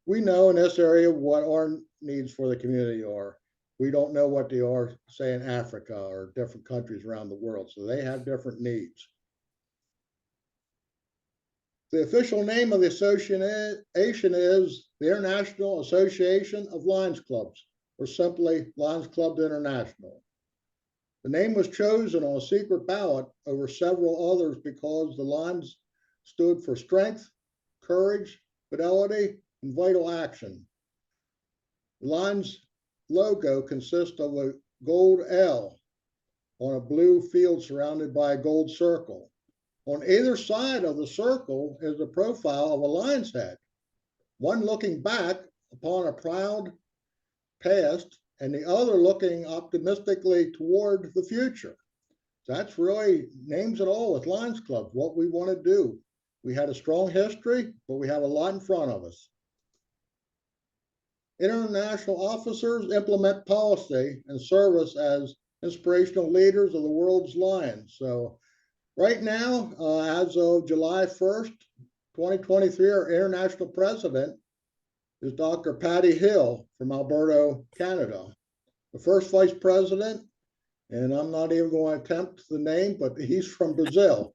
we know in this area what our needs for the community are. We don't know what they are, say, in Africa or different countries around the world. So they have different needs. The official name of the association is the International Association of Lions Clubs, or simply Lions Clubs International. The name was chosen on a secret ballot over several others because the Lions stood for strength, courage, fidelity, and vital action. The Lions logo consists of a gold L on a blue field surrounded by a gold circle. On either side of the circle is the profile of a lion's head, one looking back upon a proud past and the other looking optimistically toward the future. That's really names it all with Lions Clubs, what we want to do. We had a strong history, but we have a lot in front of us. International officers implement policy and service as inspirational leaders of the world's lions. So right now, as of July 1st, 2023, our international president is Dr. Patty Hill from Alberta, Canada. The first vice president, and I'm not even going to attempt the name, but he's from Brazil.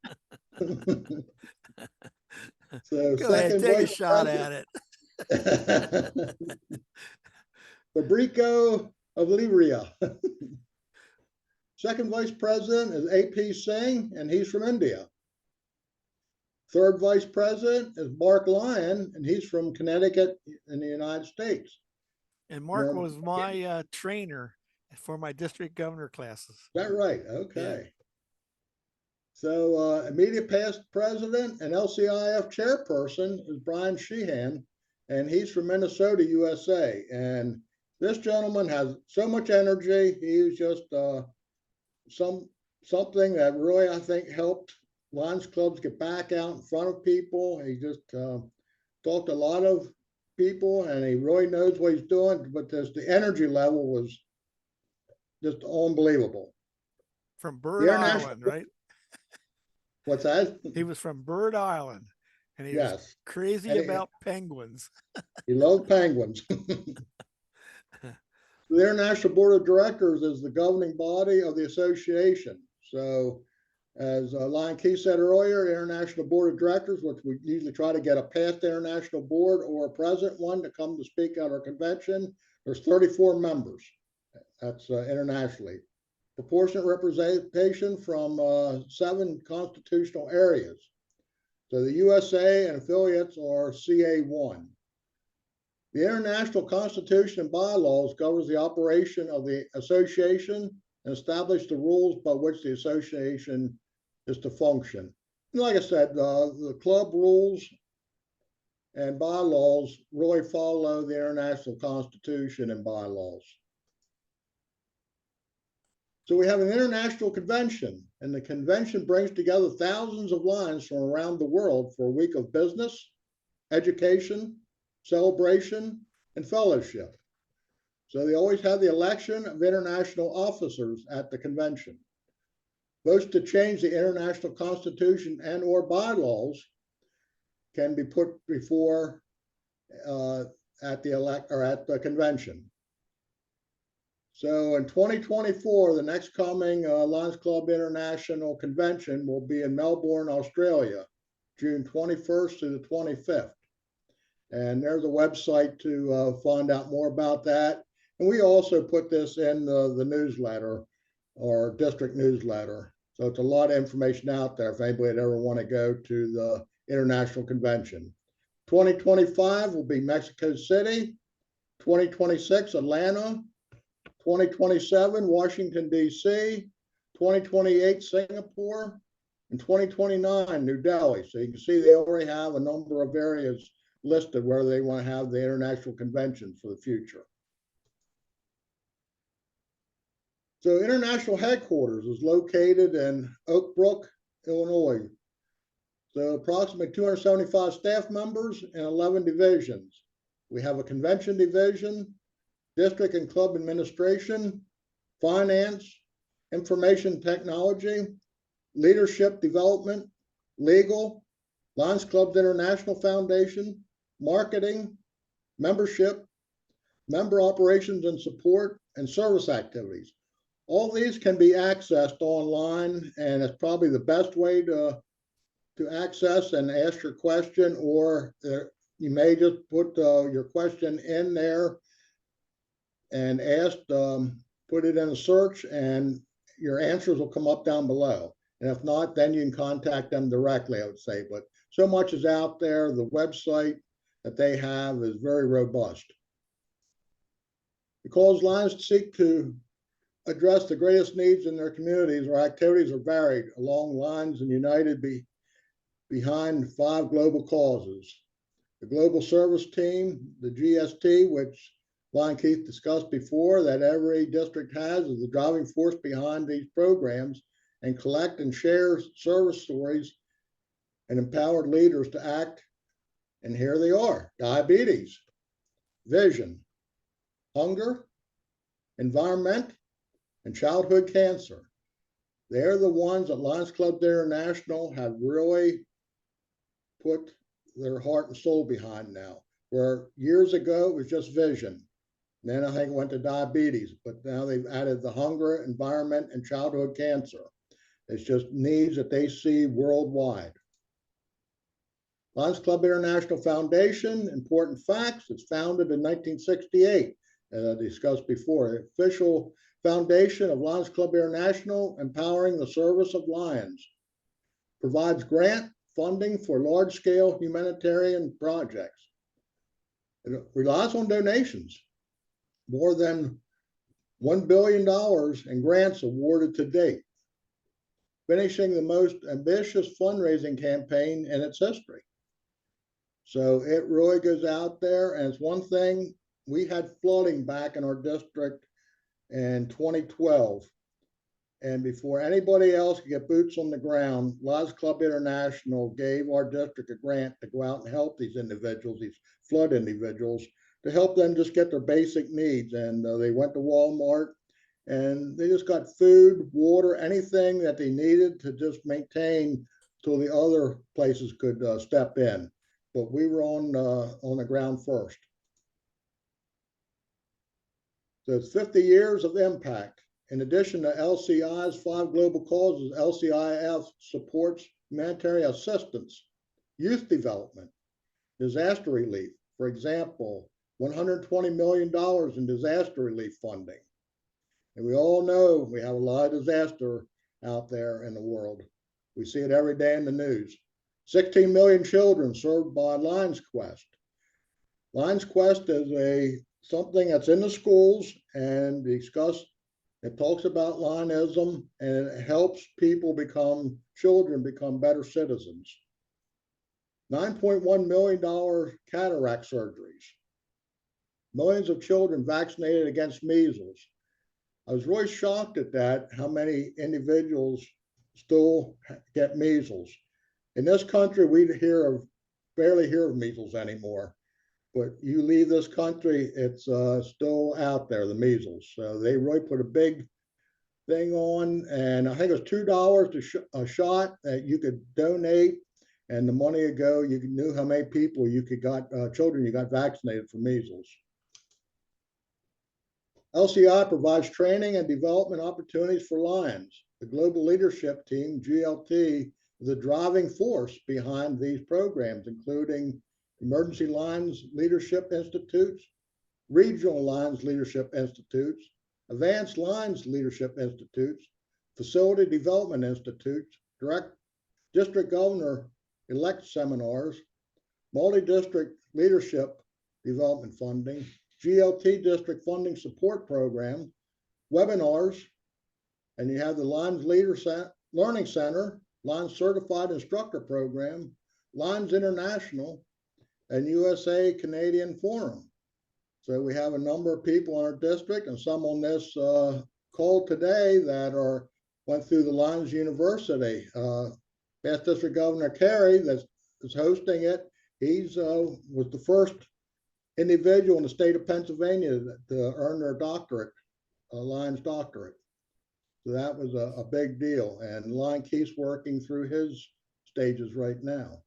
So go ahead, take a shot at it. Fabrico of Livria. Second vice president is AP Singh, and he's from India. Third vice president is Mark Lyon, and he's from Connecticut in the United States. And Mark was my trainer for my district governor classes. Is that right? Okay. So immediate past president and LCIF chairperson is Brian Sheehan, and he's from Minnesota, USA. And this gentleman has so much energy. He's just something that really, I think, helped Lions clubs get back out in front of people. He just talked to a lot of people, and he really knows what he's doing. But the energy level was just unbelievable. From Bird Island, right? What's that? He was from Bird Island, and he was crazy about penguins. He loved penguins. The International Board of Directors is the governing body of the association. So, as Lion Key said earlier, International Board of Directors, which we usually try to get a past international board or a present one to come to speak at our convention. There's 34 members. That's internationally. Proportionate representation from 7 constitutional areas. So the USA and affiliates are CA1. The International Constitution and bylaws covers the operation of the association and establish the rules by which the association is to function. And like I said, the club rules and bylaws really follow the International Constitution and bylaws. So we have an international convention, and the convention brings together thousands of Lions from around the world for a week of business, education, celebration, and fellowship. So they always have the election of international officers at the convention. Votes to change the international constitution and or bylaws can be put before at the convention. So in 2024, the next coming Lions Club International Convention will be in Melbourne, Australia, June 21st to the 25th. And there's a website to find out more about that. And we also put this in the newsletter, or district newsletter. So it's a lot of information out there if anybody would ever want to go to the International Convention. 2025 will be Mexico City, 2026 Atlanta, 2027 Washington, D.C., 2028 Singapore, and 2029 New Delhi. So you can see they already have a number of areas listed where they want to have the international convention for the future. So international headquarters is located in Oak Brook, Illinois. So approximately 275 staff members and 11 divisions. We have a convention division, district and club administration, finance, information technology, leadership development, legal, Lions Clubs International Foundation, marketing, membership, member operations and support, and service activities. All these can be accessed online, and it's probably the best way to access and ask your question, or you may just put your question in there and put it in a search, and your answers will come up down below. And if not, then you can contact them directly, I would say. But so much is out there. The website that they have is very robust. Because Lions seek to address the greatest needs in their communities, our activities are varied along lines and united behind 5 global causes. The Global Service Team, the GST, which Lion Keith discussed before, that every district has, is the driving force behind these programs, and collect and share service stories and empowered leaders to act. And here they are: diabetes, vision, hunger, environment, and childhood cancer. They're the ones that Lions Clubs International have really put their heart and soul behind now, where years ago it was just vision. Then I think it went to diabetes, but now they've added the hunger, environment, and childhood cancer. It's just needs that they see worldwide. Lions Club International Foundation, important facts, it's founded in 1968, as I discussed before. The official foundation of Lions Club International, empowering the service of Lions. Provides grant funding for large-scale humanitarian projects. It relies on donations. More than $1 billion in grants awarded to date. finishing the most ambitious fundraising campaign in its history. So it really goes out there, and it's one thing. We had flooding back in our district in 2012. And before anybody else could get boots on the ground, Lions Club International gave our district a grant to go out and help these individuals, these flood individuals, to help them just get their basic needs. And they went to Walmart and they just got food, water, anything that they needed to just maintain till the other places could step in. But we were on the ground first. So it's 50 years of impact. In addition to LCI's 5 global causes, LCIF supports humanitarian assistance, youth development, disaster relief. For example, $120 million in disaster relief funding. And we all know we have a lot of disaster out there in the world. We see it every day in the news. 16 million children served by Lions Quest. Lions Quest is something that's in the schools and discussed. It talks about Lionism, and it helps children become better citizens. $9.1 million cataract surgeries. Millions of children vaccinated against measles. I was really shocked at that, how many individuals still get measles. In this country, we barely hear of measles anymore. But you leave this country, it's still out there, the measles. So they really put a big thing on, and I think it was $2 a shot that you could donate, and the money would go. You knew how many people children you got vaccinated for measles. LCI provides training and development opportunities for Lions. The Global Leadership Team, GLT, is the driving force behind these programs, including Emergency Lions Leadership Institutes, Regional Lions Leadership Institutes, Advanced Lions Leadership Institutes, Facility Development Institutes, District Governor-elect seminars, Multi-District Leadership Development Funding, GLT District Funding Support Program, webinars, and you have the Lions Learning Center, Lions Certified Instructor Program, Lions International, and USA Canadian Forum. So we have a number of people in our district, and some on this call today that went through the Lions University. Past District Governor Carey that's hosting it. He's was the first individual in the state of Pennsylvania to earn their doctorate, a Lions doctorate. So that was a big deal, and Lion keeps working through his stages right now.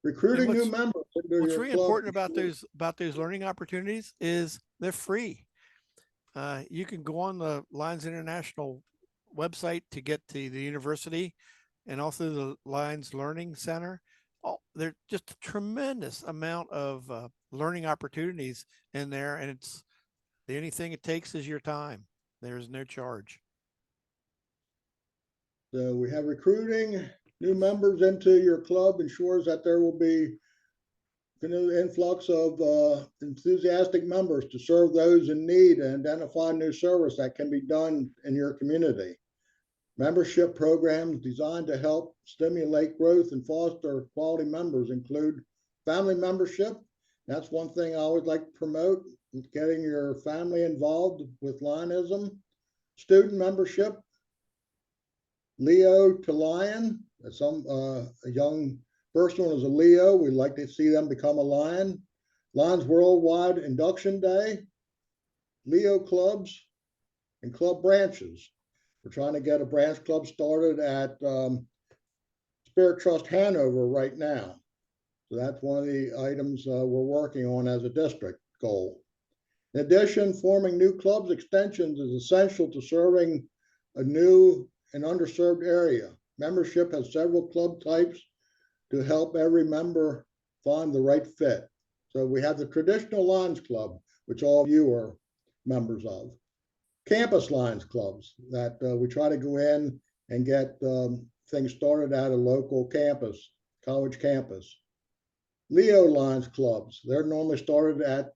Recruiting new members. What's really important about those learning opportunities is they're free. You can go on the Lions International website to get to the university, and also the Lions Learning Center. There's just a tremendous amount of learning opportunities in there, and the only thing it takes is your time. There's no charge. So we have recruiting new members into your club ensures that there will be an influx of enthusiastic members to serve those in need and identify new service that can be done in your community. Membership programs designed to help stimulate growth and foster quality members include family membership. That's one thing I always like to promote, getting your family involved with Lionism. Student membership, Leo to Lion. A young person is a Leo. We'd like to see them become a Lion. Lions Worldwide Induction Day, Leo clubs, and club branches. We're trying to get a branch club started at Spirit Trust Hanover right now. So that's one of the items we're working on as a district goal. In addition, forming new clubs extensions is essential to serving a new and underserved area. Membership has several club types to help every member find the right fit. So we have the traditional Lions Club, which all of you are members of. Campus Lions Clubs that we try to go in and get things started at a local campus, college campus. Leo Lions Clubs, they're normally started at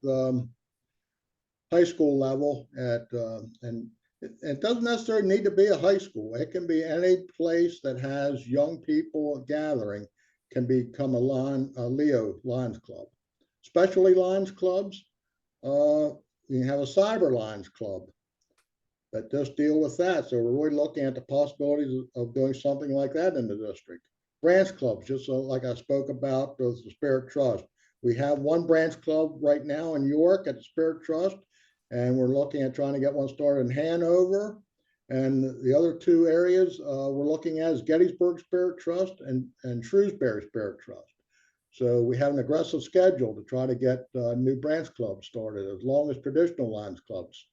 high school level and it doesn't necessarily need to be a high school. It can be any place that has young people gathering can become a Leo Lions Club. Especially Lions clubs, you can have a Cyber Lions Club that just deal with that. So we're really looking at the possibilities of doing something like that in the district. Branch clubs, just so like I spoke about with the Spirit Trust. We have one branch club right now in York at the Spirit Trust, and we're looking at trying to get one started in Hanover. And the other two areas we're looking at is Gettysburg Spirit Trust and Shrewsbury Spirit Trust. So we have an aggressive schedule to try to get new branch clubs started, as long as traditional Lions clubs.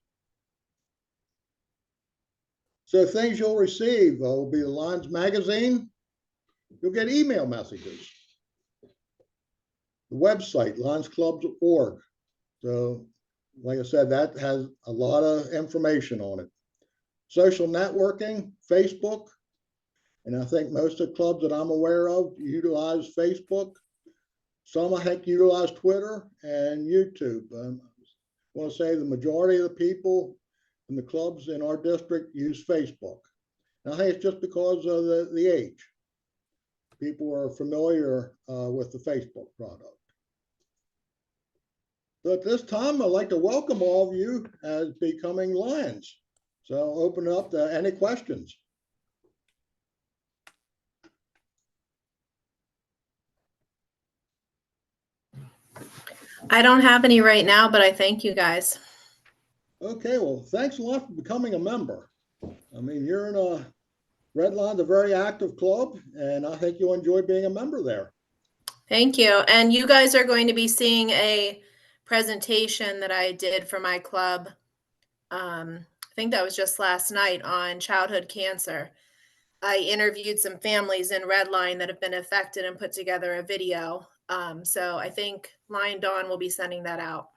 So things you'll receive will be the Lions magazine. You'll get email messages. The website, lionsclubs.org. So, like I said, that has a lot of information on it. Social networking, Facebook. And I think most of the clubs that I'm aware of utilize Facebook. Some, I think, utilize Twitter and YouTube. I want to say the majority of the people in the clubs in our district use Facebook. And I think it's just because of the age. People are familiar with the Facebook product. So at this time, I'd like to welcome all of you as becoming Lions. So I'll open it up to any questions. I don't have any right now, but I thank you guys. Okay, well, thanks a lot for becoming a member. I mean, you're in a Red Line's a very active club, and I think you'll enjoy being a member there. Thank you. And you guys are going to be seeing a presentation that I did for my club. I think that was just last night on childhood cancer. I interviewed some families in Redline that have been affected and put together a video. So I think Lion Dawn will be sending that out.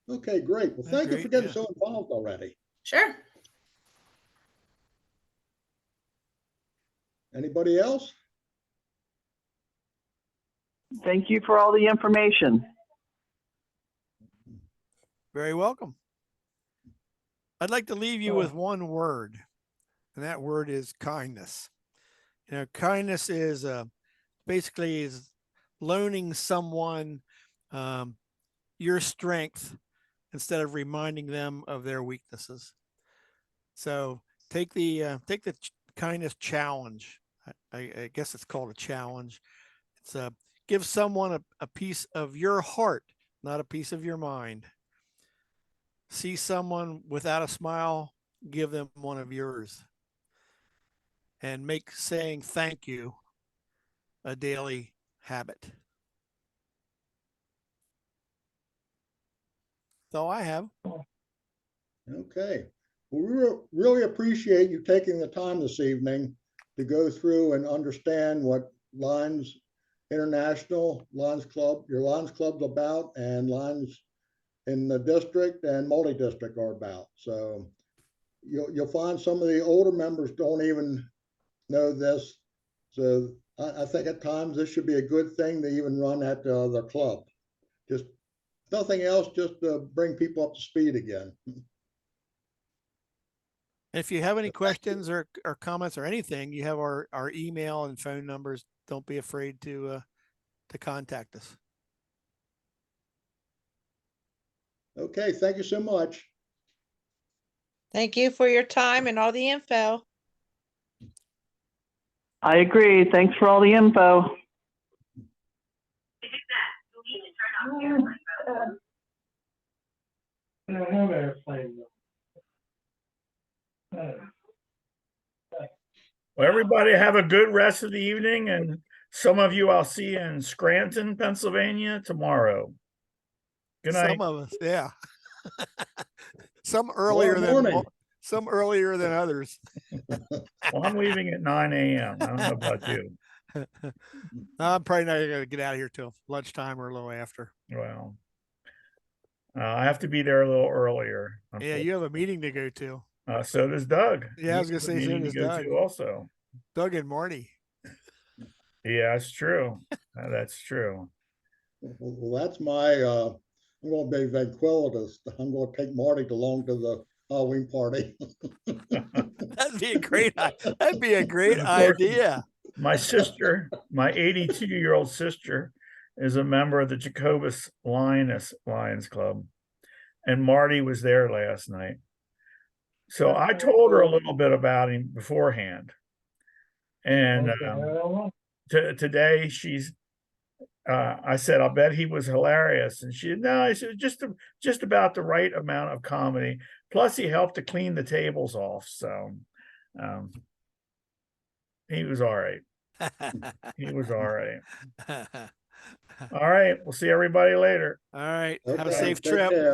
Okay, great. Well, thank you for getting so involved already. Sure. Anybody else? Thank you for all the information. Very welcome. I'd like to leave you with one word, and that word is kindness. You know, kindness is basically is loaning someone your strength instead of reminding them of their weaknesses. So take the kindness challenge. I guess it's called a challenge. It's give someone a piece of your heart, not a piece of your mind. See someone without a smile, give them one of yours. And make saying thank you a daily habit. That's all I have. Okay. Well, we really appreciate you taking the time this evening to go through and understand what Lions International, Lions Club, your Lions Club's about, and Lions in the district and multi-district are about. So you'll find some of the older members don't even know this. So I think at times this should be a good thing to even run at the club. Just nothing else, just to bring people up to speed again. If you have any questions or comments or anything, you have our email and phone numbers. Don't be afraid to contact us. Okay, thank you so much. Thank you for your time and all the info. I agree. Thanks for all the info. I don't have airplane. Well, everybody have a good rest of the evening, and some of you I'll see in Scranton, Pennsylvania tomorrow. Good night. Some of us, yeah. Some earlier some earlier than others. Well, I'm leaving at 9 a.m. I don't know about you. I'm probably not going to get out of here till lunchtime or a little after. Well, I have to be there a little earlier. Yeah, you have a meeting to go to. So does Doug. Yeah, I was going to say, so does Doug. Also. Doug and Marty. Yeah, that's true. That's true. Well, that's my, I'm going to be ventriloquist. I'm going to take Marty along to the Halloween party. That'd be a great, that'd be a great Of course. idea. My sister, my 82-year-old sister, is a member of the Jacobus Lions Club, and Marty was there last night. So I told her a little bit about him beforehand, and today she's. I said, "I'll bet he was hilarious," and she said, "No, I said just about the right amount of comedy. Plus, he helped to clean the tables off, so he was all right. He was all right. All right, we'll see everybody later." All right. Have a Okay, safe take trip. care.